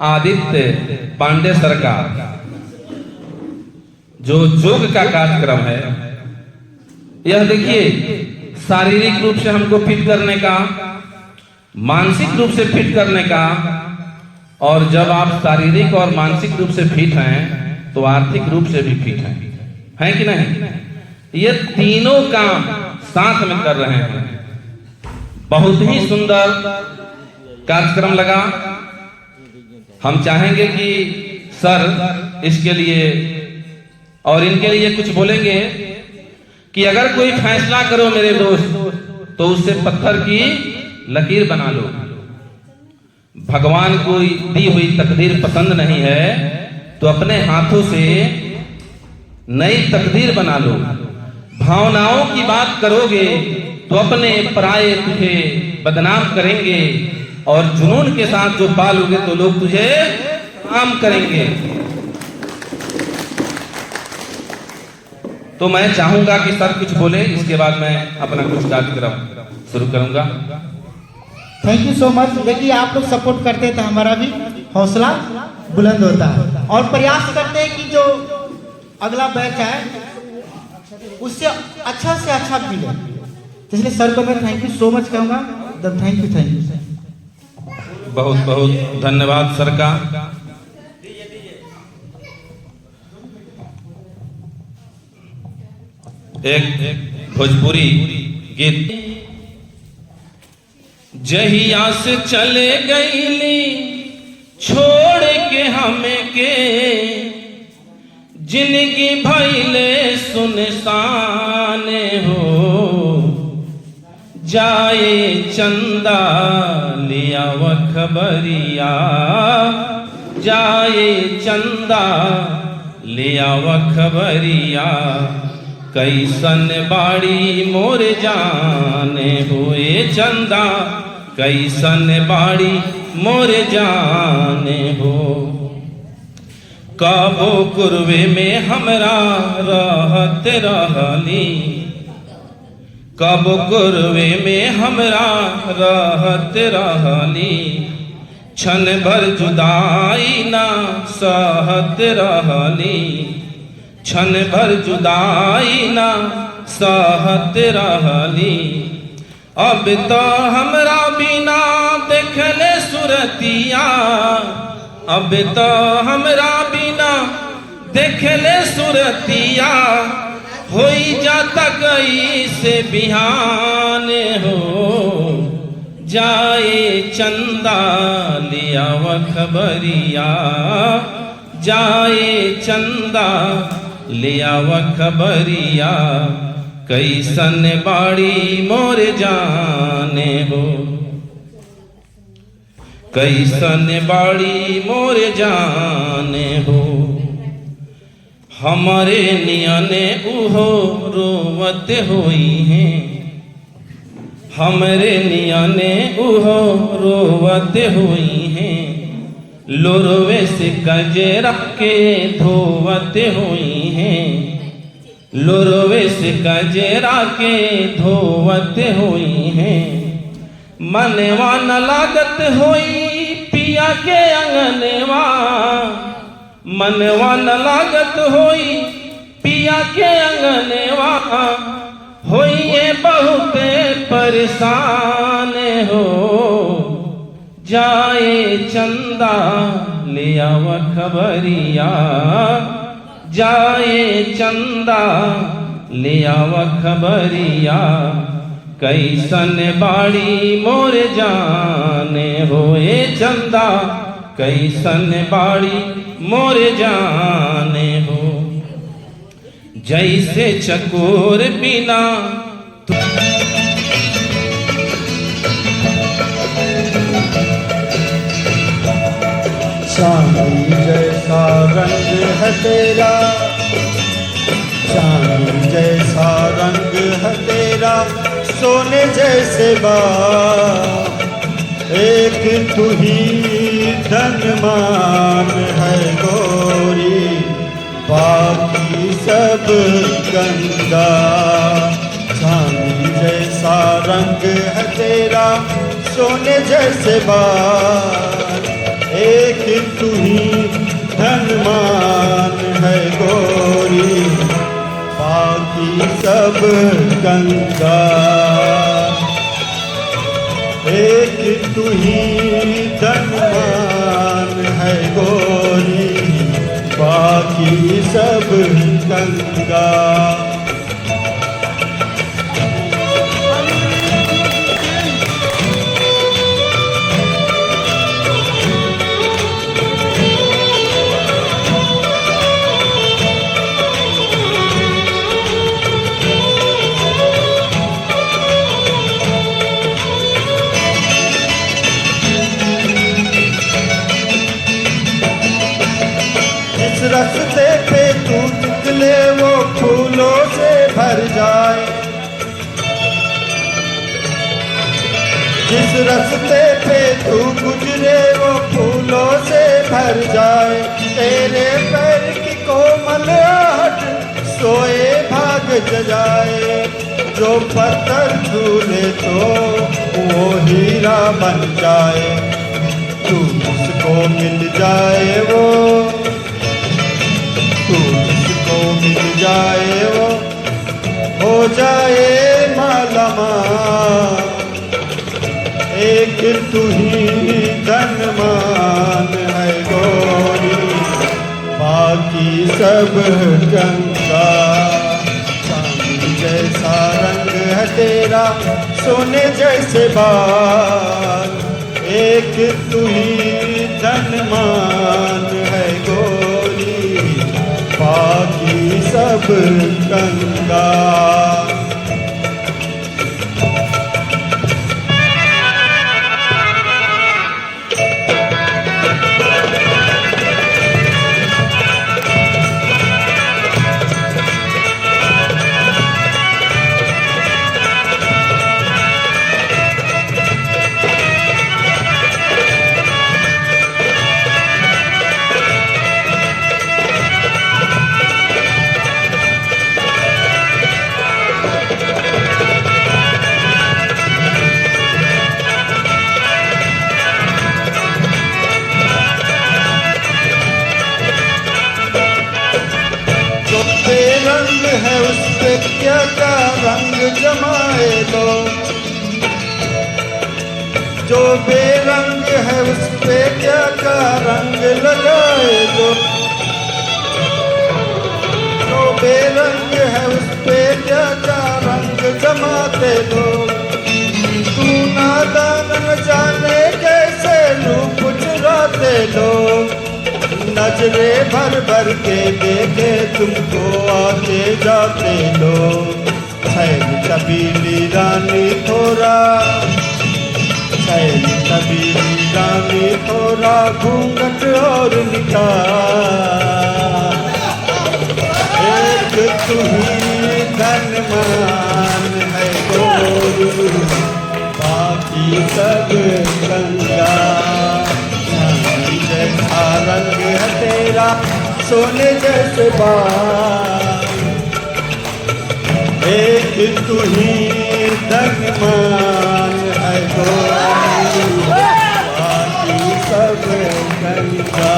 आदित्य पांडे सरकार, जो योग का कार्यक्रम है, यह देखिए शारीरिक रूप से हमको फिट करने का, मानसिक रूप से फिट करने का, और जब आप शारीरिक और मानसिक रूप से फिट हैं तो आर्थिक रूप से भी फिट हैं कि नहीं? ये तीनों काम साथ में कर रहे हैं। बहुत ही सुंदर कार्यक्रम लगा। हम चाहेंगे कि सर इसके लिए और इनके लिए कुछ बोलेंगे कि अगर कोई फैसला करो मेरे दोस्त तो उससे पत्थर की लकीर बना लो। भगवान को दी हुई तकदीर पसंद नहीं है तो अपने हाथों से नई तकदीर बना लो। भावनाओं की बात करोगे तो अपने पराये तुझे बदनाम करेंगे, और जुनून के साथ जो पालोगे तो लोग तुझे काम करेंगे। तो मैं चाहूंगा कि सर कुछ बोले, इसके बाद मैं अपना कुछ कार्यक्रम शुरू करूंगा। Thank you so much. देखिए आप लोग सपोर्ट करते तो हमारा भी हौसला बुलंद होता है, और प्रयास करते हैं कि जो अगला बैच है उससे अच्छा से अच्छा मिले। इसलिए सर को मैं थैंक यू सो मच कहूंगा। थैंक यू बहुत बहुत धन्यवाद सर का। एक भोजपुरी गीत। जहिया से चले गईली छोड़ के हमें के, जिंदगी भइले सुनसान हो। जाए चंदा लिया व खबरिया, जाए चंदा लिया व खबरिया। कैसन बाड़ी मोर जाने हुए चंदा, कैसन बाड़ी मोर जाने हो। कबो कुरवे में हमरा रहत रहली, कब कुरवे में हमरा रहत रहली। क्षण भर जुदाई ना सहत रहली, क्षण भर जुदाई ना सहत रहली। अब तो हमरा बिना देखले सुरतिया, अब तो हमरा बिना देखले सुरतिया। होई जाता गई से बिहान हो। जाए चंदा लिया व खबरिया, जाए चंदा लिया व खबरिया। कैसन बाड़ी मोर जाने हो, कैसन बाड़ी मोर जाने हो। हमारे नियने उहो रोवत होई हैं, हमरे नियने उहो रोवत हुई हैं। लोरवे से गजरा के धोवत हुई हैं, लोरवे से गजरा के धोवत हुई हैं। मनवा न लागत होई पिया के अंगनवा, मनवा न लागत होई पिया के अंगनवा। होइए बहुत परेशान हो। जाए चंदा लिया व खबरिया, जाए चंदा लिया व खबरिया। कैसन बाड़ी मोर जाने होए चंदा, कैसन बाड़ी मोर जाने हो। जैसे चकोर बिना चांदी जैसा रंग है तेरा, चांदी जैसा रंग है तेरा। सोने जैसे बाल एक तू ही धनमान है गोरी, बाकी सब गंदा। चांदी जैसा रंग है तेरा, सोने जैसे बाल एक तू ही धनमान है गोरी, बाकी सब गंदा। एक तू ही धनवान है गोरी, बाकी सब गंगा। जिस रास्ते पे तू निकले वो फूलों से भर जाए, जिस रास्ते पे तू गुजरे वो फूलों से भर जाए। तेरे पैर की कोमल आहट सोए भाग जगाए, जो पत्थर छूले तो वो हीरा बन जाए। तू जिसको मिल जाए वो, तू जिसको मिल जाए वो हो जाए मालामाल। एक तू ही धनवान है गोरी, बाकी सब गंगा। चांदी जैसा रंग है तेरा, सोने जैसे बाल। एक तू ही धनवान है गोरी, बाकी सब गंगा। रंग है उस पे क्या क्या रंग जमाए लो, जो बेरंग है उस पे क्या क्या रंग लगाए लो। जो बेरंग है उस पे क्या क्या रंग जमाते लो। तू नादान न जाने कैसे रूप चुराते लोग, नजरे भर भर के देखे तुमको आते जाते लोग। छैल छबीली रानी थोड़ा, छैल छबीली रानी थोड़ा घूंघट और निकाल। एक तू ही धनवान है गोरी, बाकी सब गंगा। जैसा रंग है तेरा, सोने जैसे बाल। एक तू ही धनवान है गोरी, बाकी सब गंगा।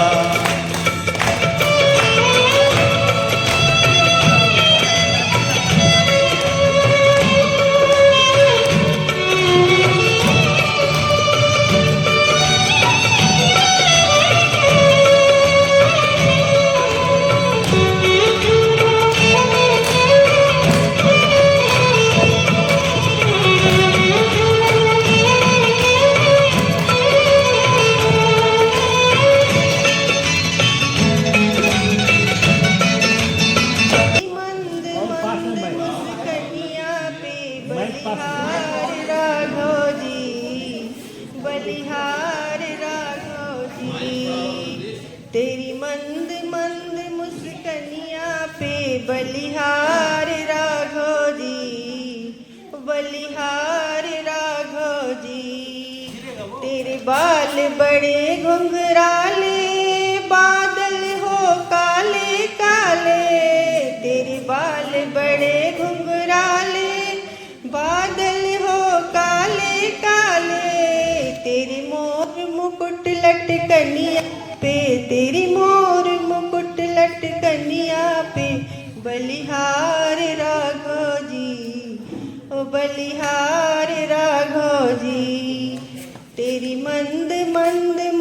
बलिहार राघव जी, तेरी मंद मंद मुस्कनिया पे बलिहार राघव जी, बलिहार राघव जी। तेरे बाल बड़े घुंघराले, बादल हो काले काले। तेरे बाल बड़े घुंघराले, बादल हो काले काले। तेरी मोर मुकुट लटकनिया पे, तेरी मोर मुकुट लटकनिया पे बलिहार राघव जी, ओ बलिहार राघव जी।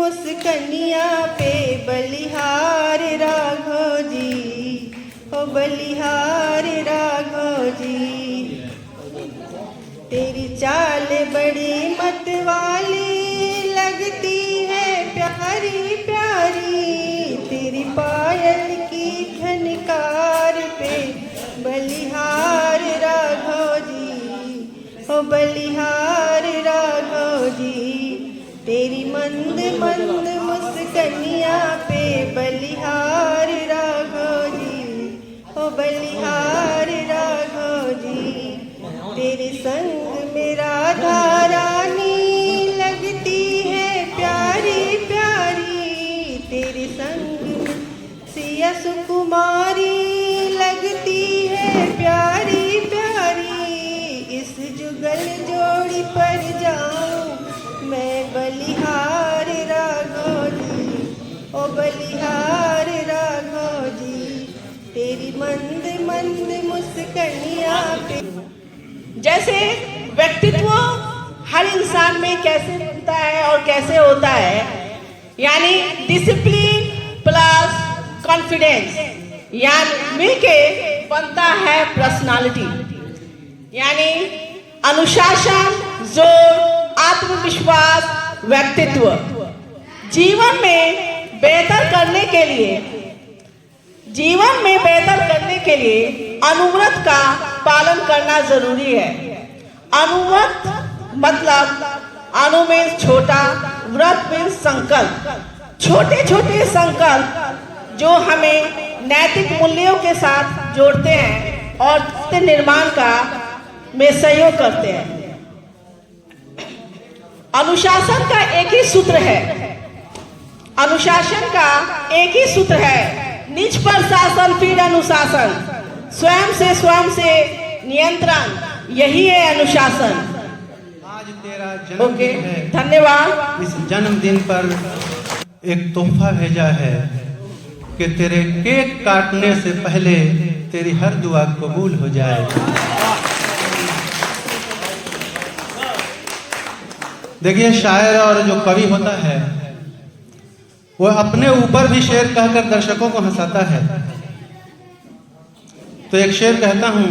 मुस्कनिया पे बलिहार राघव जी, ओ बलिहार राघव जी। तेरी चाल बड़ी मतवाली लगती है प्यारी प्यारी, तेरी पायल की झनकार पे बलिहार राघव जी, ओ बलिहार राघव जी। तेरी मंद मंद मुस्कनिया पे बलिहार राघव जी, ओ बलिहार राघव जी। तेरे संग मेरा रानी लगती है प्यारी प्यारी, तेरे संग सिया सुकुमारी लगती है प्यारी प्यारी। इस जुगल जोड़ी पर जाऊं मैं बलिहार राघव जी, ओ बलिहार राघव जी। तेरी मंद मंद मुस्कनिया पे। जैसे व्यक्तित्व हर इंसान में कैसे बनता है और कैसे होता है, यानी डिसिप्लिन प्लस कॉन्फिडेंस यानी मिलके बनता है पर्सनालिटी, यानी अनुशासन, जोर, आत्मविश्वास, व्यक्तित्व। जीवन में बेहतर करने के लिए अनुव्रत का पालन करना जरूरी है। अनुव्रत मतलब अनु में छोटा, व्रत में संकल्प। छोटे छोटे संकल्प जो हमें नैतिक मूल्यों के साथ जोड़ते हैं और सत्य निर्माण का में सहयोग करते हैं। अनुशासन का एक ही सूत्र है, निज पर शासन फिर अनुशासन, स्वयं से नियंत्रण, यही है अनुशासन। आज तेरा जन्मदिन है। धन्यवाद। इस जन्मदिन पर एक तोहफा भेजा है कि तेरे केक काटने से पहले तेरी हर दुआ कबूल हो जाए। देखिए, शायर और जो कवि होता है वो अपने ऊपर भी शेर कहकर दर्शकों को हंसाता है। तो एक शेर कहता हूं,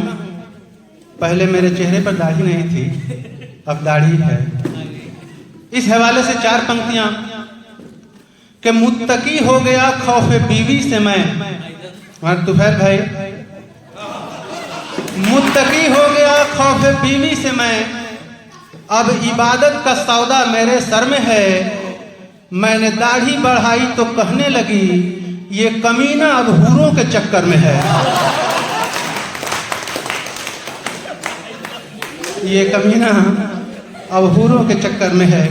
पहले मेरे चेहरे पर दाढ़ी नहीं थी, अब दाढ़ी है। इस हवाले से 4 पंक्तियां कि मुत्तकी हो गया खौफे बीवी से मैं, हमारे तुफैल भाई, मुत्तकी हो गया खौफे बीवी से मैं, अब इबादत का सौदा मेरे सर में है। मैंने दाढ़ी बढ़ाई तो कहने लगी ये कमीना अब हूरों के चक्कर में है। ये कमीना अब हूरों के चक्कर में है।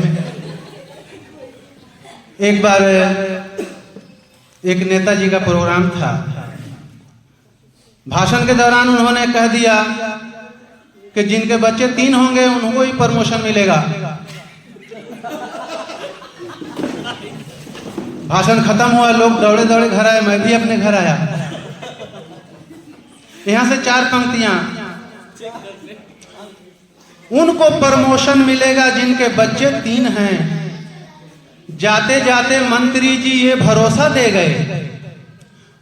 एक बार एक नेताजी का प्रोग्राम था, भाषण के दौरान उन्होंने कह दिया कि जिनके बच्चे 3 होंगे उनको ही प्रमोशन मिलेगा। भाषण खत्म हुआ, लोग दौड़े दौड़े घर आए, मैं भी अपने घर आया। यहां से 4 पंक्तियां, उनको प्रमोशन मिलेगा जिनके बच्चे 3 हैं, जाते जाते मंत्री जी ये भरोसा दे गए।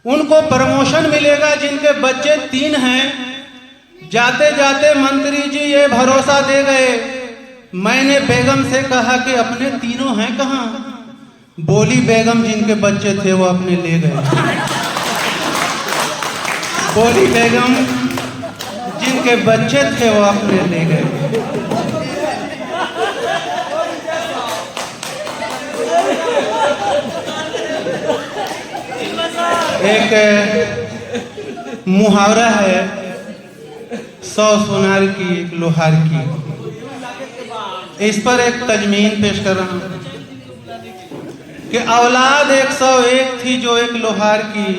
उनको प्रमोशन मिलेगा जिनके बच्चे 3 हैं, जाते जाते मंत्री जी ये भरोसा दे गए। मैंने बेगम से कहा कि अपने तीनों हैं कहाँ? बोली बेगम जिनके बच्चे थे वो अपने ले गए। बोली बेगम जिनके बच्चे थे वो अपने ले गए। एक मुहावरा है, 100 सोनार की 1 लोहार की। इस पर एक तजमीन पेश कर रहा हूं कि औलाद 101 थी जो एक लोहार की,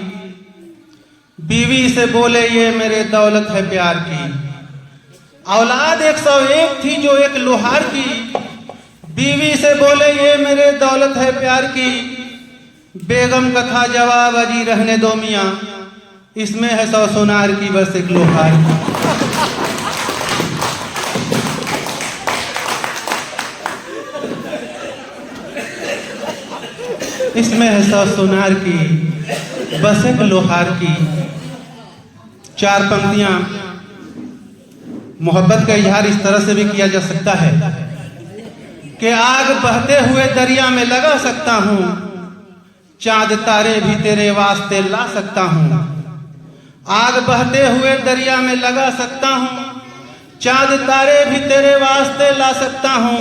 बीवी से बोले ये मेरे दौलत है प्यार की। औलाद 101 थी जो एक लोहार की, बीवी से बोले ये मेरे दौलत है प्यार की। बेगम का था जवाब अजी रहने दो मियाँ, इसमें है 100 सोनार की बस 1 लोहार की। इसमें है 100 सोनार की, बस एक लोहार की। 4 पंक्तियां मोहब्बत का इजहार इस तरह से भी किया जा सकता है कि आग बहते हुए दरिया में लगा सकता हूँ, चांद तारे भी तेरे वास्ते ला सकता हूँ। आग बहते हुए दरिया में लगा सकता हूँ, चांद तारे भी तेरे वास्ते ला सकता हूँ।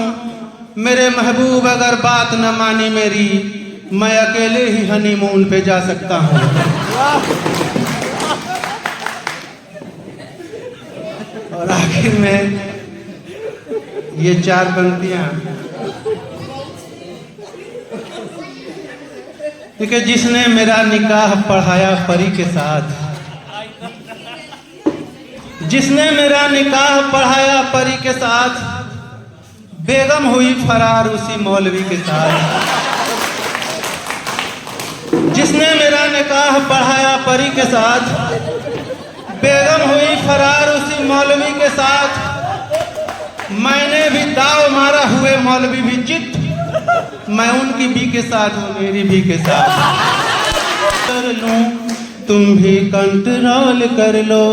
मेरे महबूब अगर बात न मानी मेरी, मैं अकेले ही हनीमून पे जा सकता हूँ। और आखिर में ये 4 पंक्तियां, देखिए, जिसने मेरा निकाह पढ़ाया परी के साथ, जिसने मेरा निकाह पढ़ाया परी के साथ, बेगम हुई फरार उसी मौलवी के साथ। जिसने मेरा निकाह पढ़ाया परी के साथ, बेगम हुई फरार उसी मौलवी के साथ। मैंने भी दाव मारा हुए मौलवी भी चित, मैं उनकी भी के साथ हूँ, मेरी भी के साथ। कर लूं तुम भी कंट्रोल कर लो,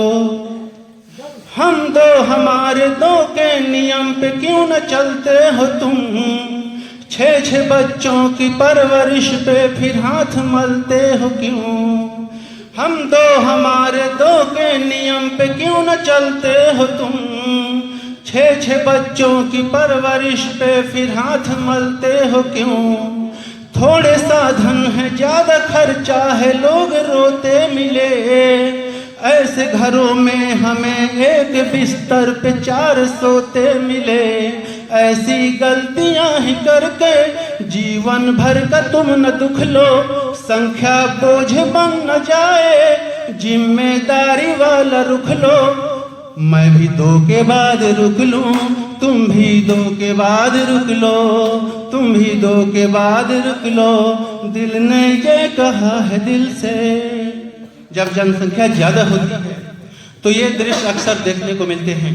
हम दो हमारे दो के नियम पे क्यों न चलते हो तुम। 6 बच्चों की परवरिश पे फिर हाथ मलते हो क्यों। हम दो हमारे दो के नियम पे क्यों न चलते हो तुम। 6 बच्चों की परवरिश पे फिर हाथ मलते हो क्यों। थोड़े साधन है ज्यादा खर्चा है, लोग रोते मिले। ऐसे घरों में हमें एक बिस्तर पे 4 सोते मिले। ऐसी गलतियां ही करके जीवन भर का तुम न दुख लो। संख्या बोझ बन न जाए, जिम्मेदारी वाला रुख लो। मैं भी 2 के बाद रुक लूं, तुम भी 2 के बाद रुक लो। तुम भी 2 के बाद रुक लो, दिल ने ये कहा है दिल से। जब जनसंख्या ज्यादा होती है तो ये दृश्य अक्सर देखने को मिलते हैं।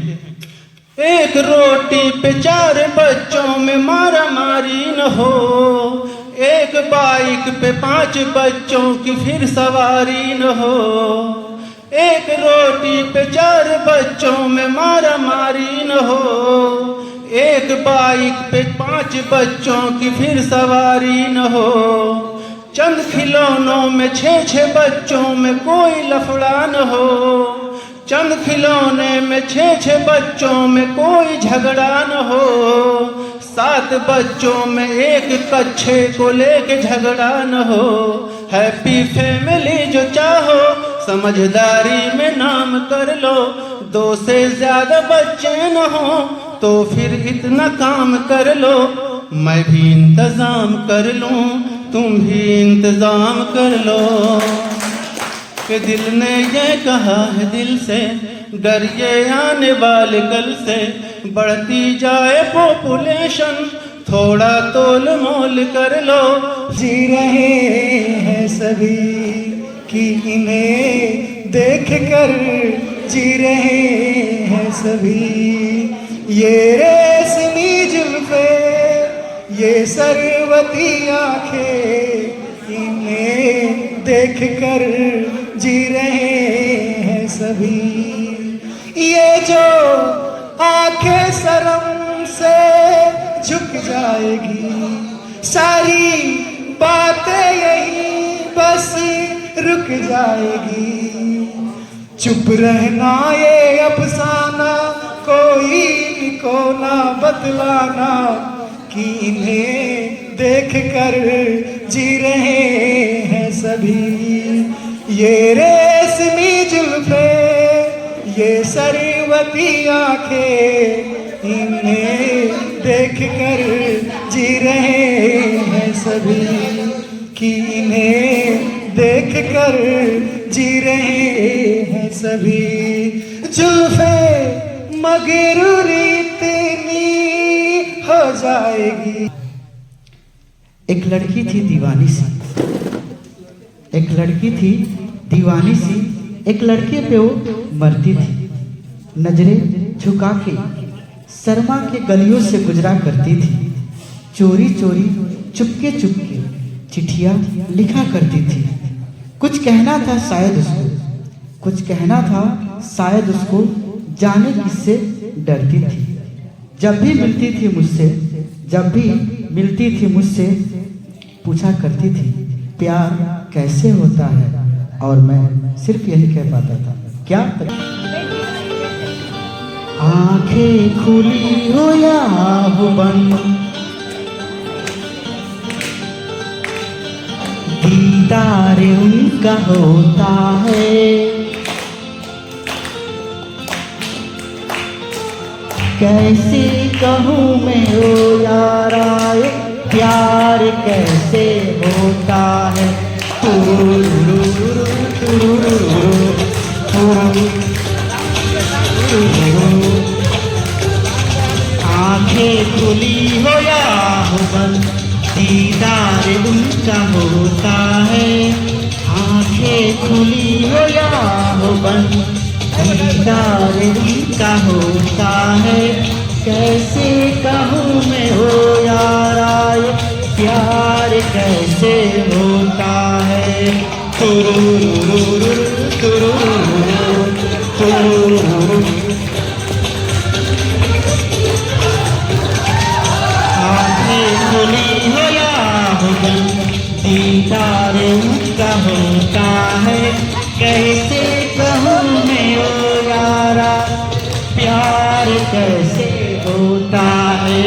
एक रोटी पे 4 बच्चों में मारा मारी न हो। एक बाइक पे 5 बच्चों की फिर सवारी न हो। एक रोटी पे 4 बच्चों में मारा मारी न हो। एक बाइक पे 5 बच्चों की फिर सवारी न हो। चंद खिलौनों में 6 बच्चों में कोई लफड़ा न हो। चंद खिलौने में 6 बच्चों में कोई झगड़ा न हो। 7 बच्चों में एक कच्छे को लेके झगड़ा न हो। हैप्पी फैमिली जो चाहो, समझदारी में नाम कर लो। 2 से ज्यादा बच्चे न हो तो फिर इतना काम कर लो। मैं भी इंतजाम कर लूं, तुम भी इंतजाम कर लो। कि दिल ने ये कहा है दिल से, डर ये आने वाले कल से। बढ़ती जाए पॉपुलेशन, थोड़ा तोल मोल कर लो। जी रहे हैं सभी कि इन्हें देख कर जी रहे हैं सभी। ये रेशमी जुल्फे, ये सरवती आंखें, इन्हें देख कर जी रहे हैं सभी। ये जो आंखें शर्म से झुक जाएगी, सारी बातें यही बस रुक जाएगी। चुप रहना ये अफसाना, कोई को ना बतलाना कि इन्हें देख कर जी रहे हैं सभी। ये रेशमी जुल्फे, ये सरवती आंखें, इन्हें देख कर जी रहे हैं सभी। कि इन्हें देख कर जी रहे हैं सभी। जुल्फे मगरूरी इतनी हो जाएगी। एक लड़की थी दीवानी सी, एक लड़की थी दीवानी सी। एक लड़के पे वो मरती थी। नजरें झुका के शर्मा के गलियों से गुजरा करती थी। चोरी चोरी चुपके चुपके चिट्ठियाँ लिखा करती थी। कुछ कहना था शायद उसको, कुछ कहना था शायद उसको, जाने किससे डरती थी। जब भी मिलती थी मुझसे, जब भी मिलती थी मुझसे, पूछा करती थी प्यार कैसे होता है, और मैं सिर्फ यही कह पाता था क्या आंखें खुली हो या हो बंद, दीदार उनका होता है। कैसे कहूँ मैं ओ यारा प्यार कैसे होता है। आंखें खुली हो या हो बंद, दीदार उनका होता है। आंखें खुली हो या हो बंद, दीदार उनका होता है। कैसे कहूँ मैं हो यारा प्यार कैसे होता है। आंखें खुली हो या हो बंद, दीदार उनका होता है। कैसे कहूँ मैं ओ यारा प्यार कैसे होता है।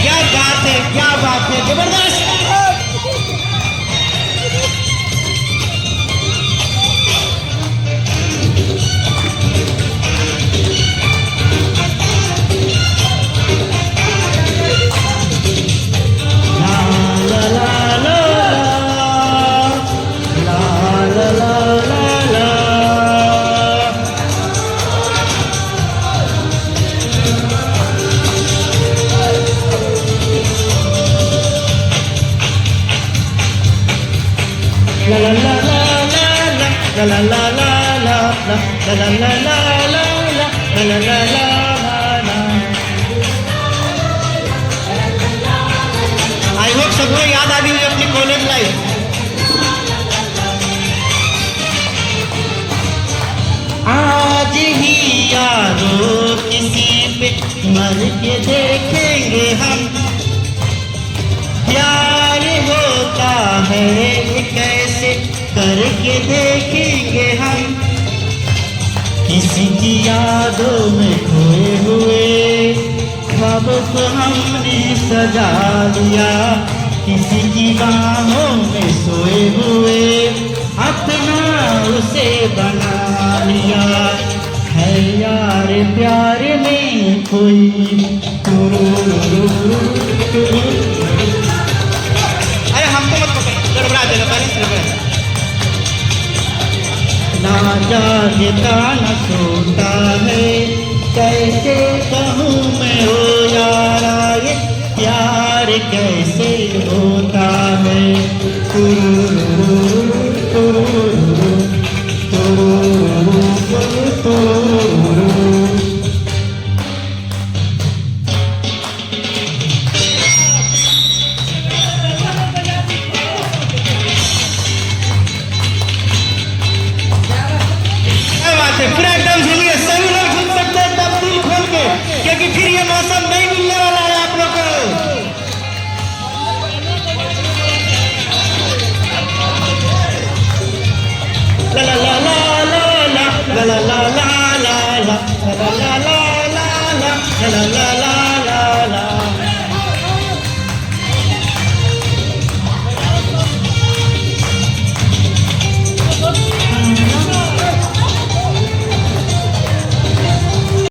क्या बात है, क्या बात है, जबरदस्त। आई होप सबको याद आ गई होगी अपनी कॉलेज लाइफ। आज ही यारो किसी पे मर के देखेंगे हम, प्यार होता है कैसे करके देखेंगे हम। किसी की यादों में खोए हुए ख्वाब को हमने सजा लिया, किसी की बाहों में सोए हुए अपना उसे बना लिया है। यार प्यार में कोई अरे हमको मत पकड़, गड़बड़ा देगा बारिश में। ना जागता न सोता है,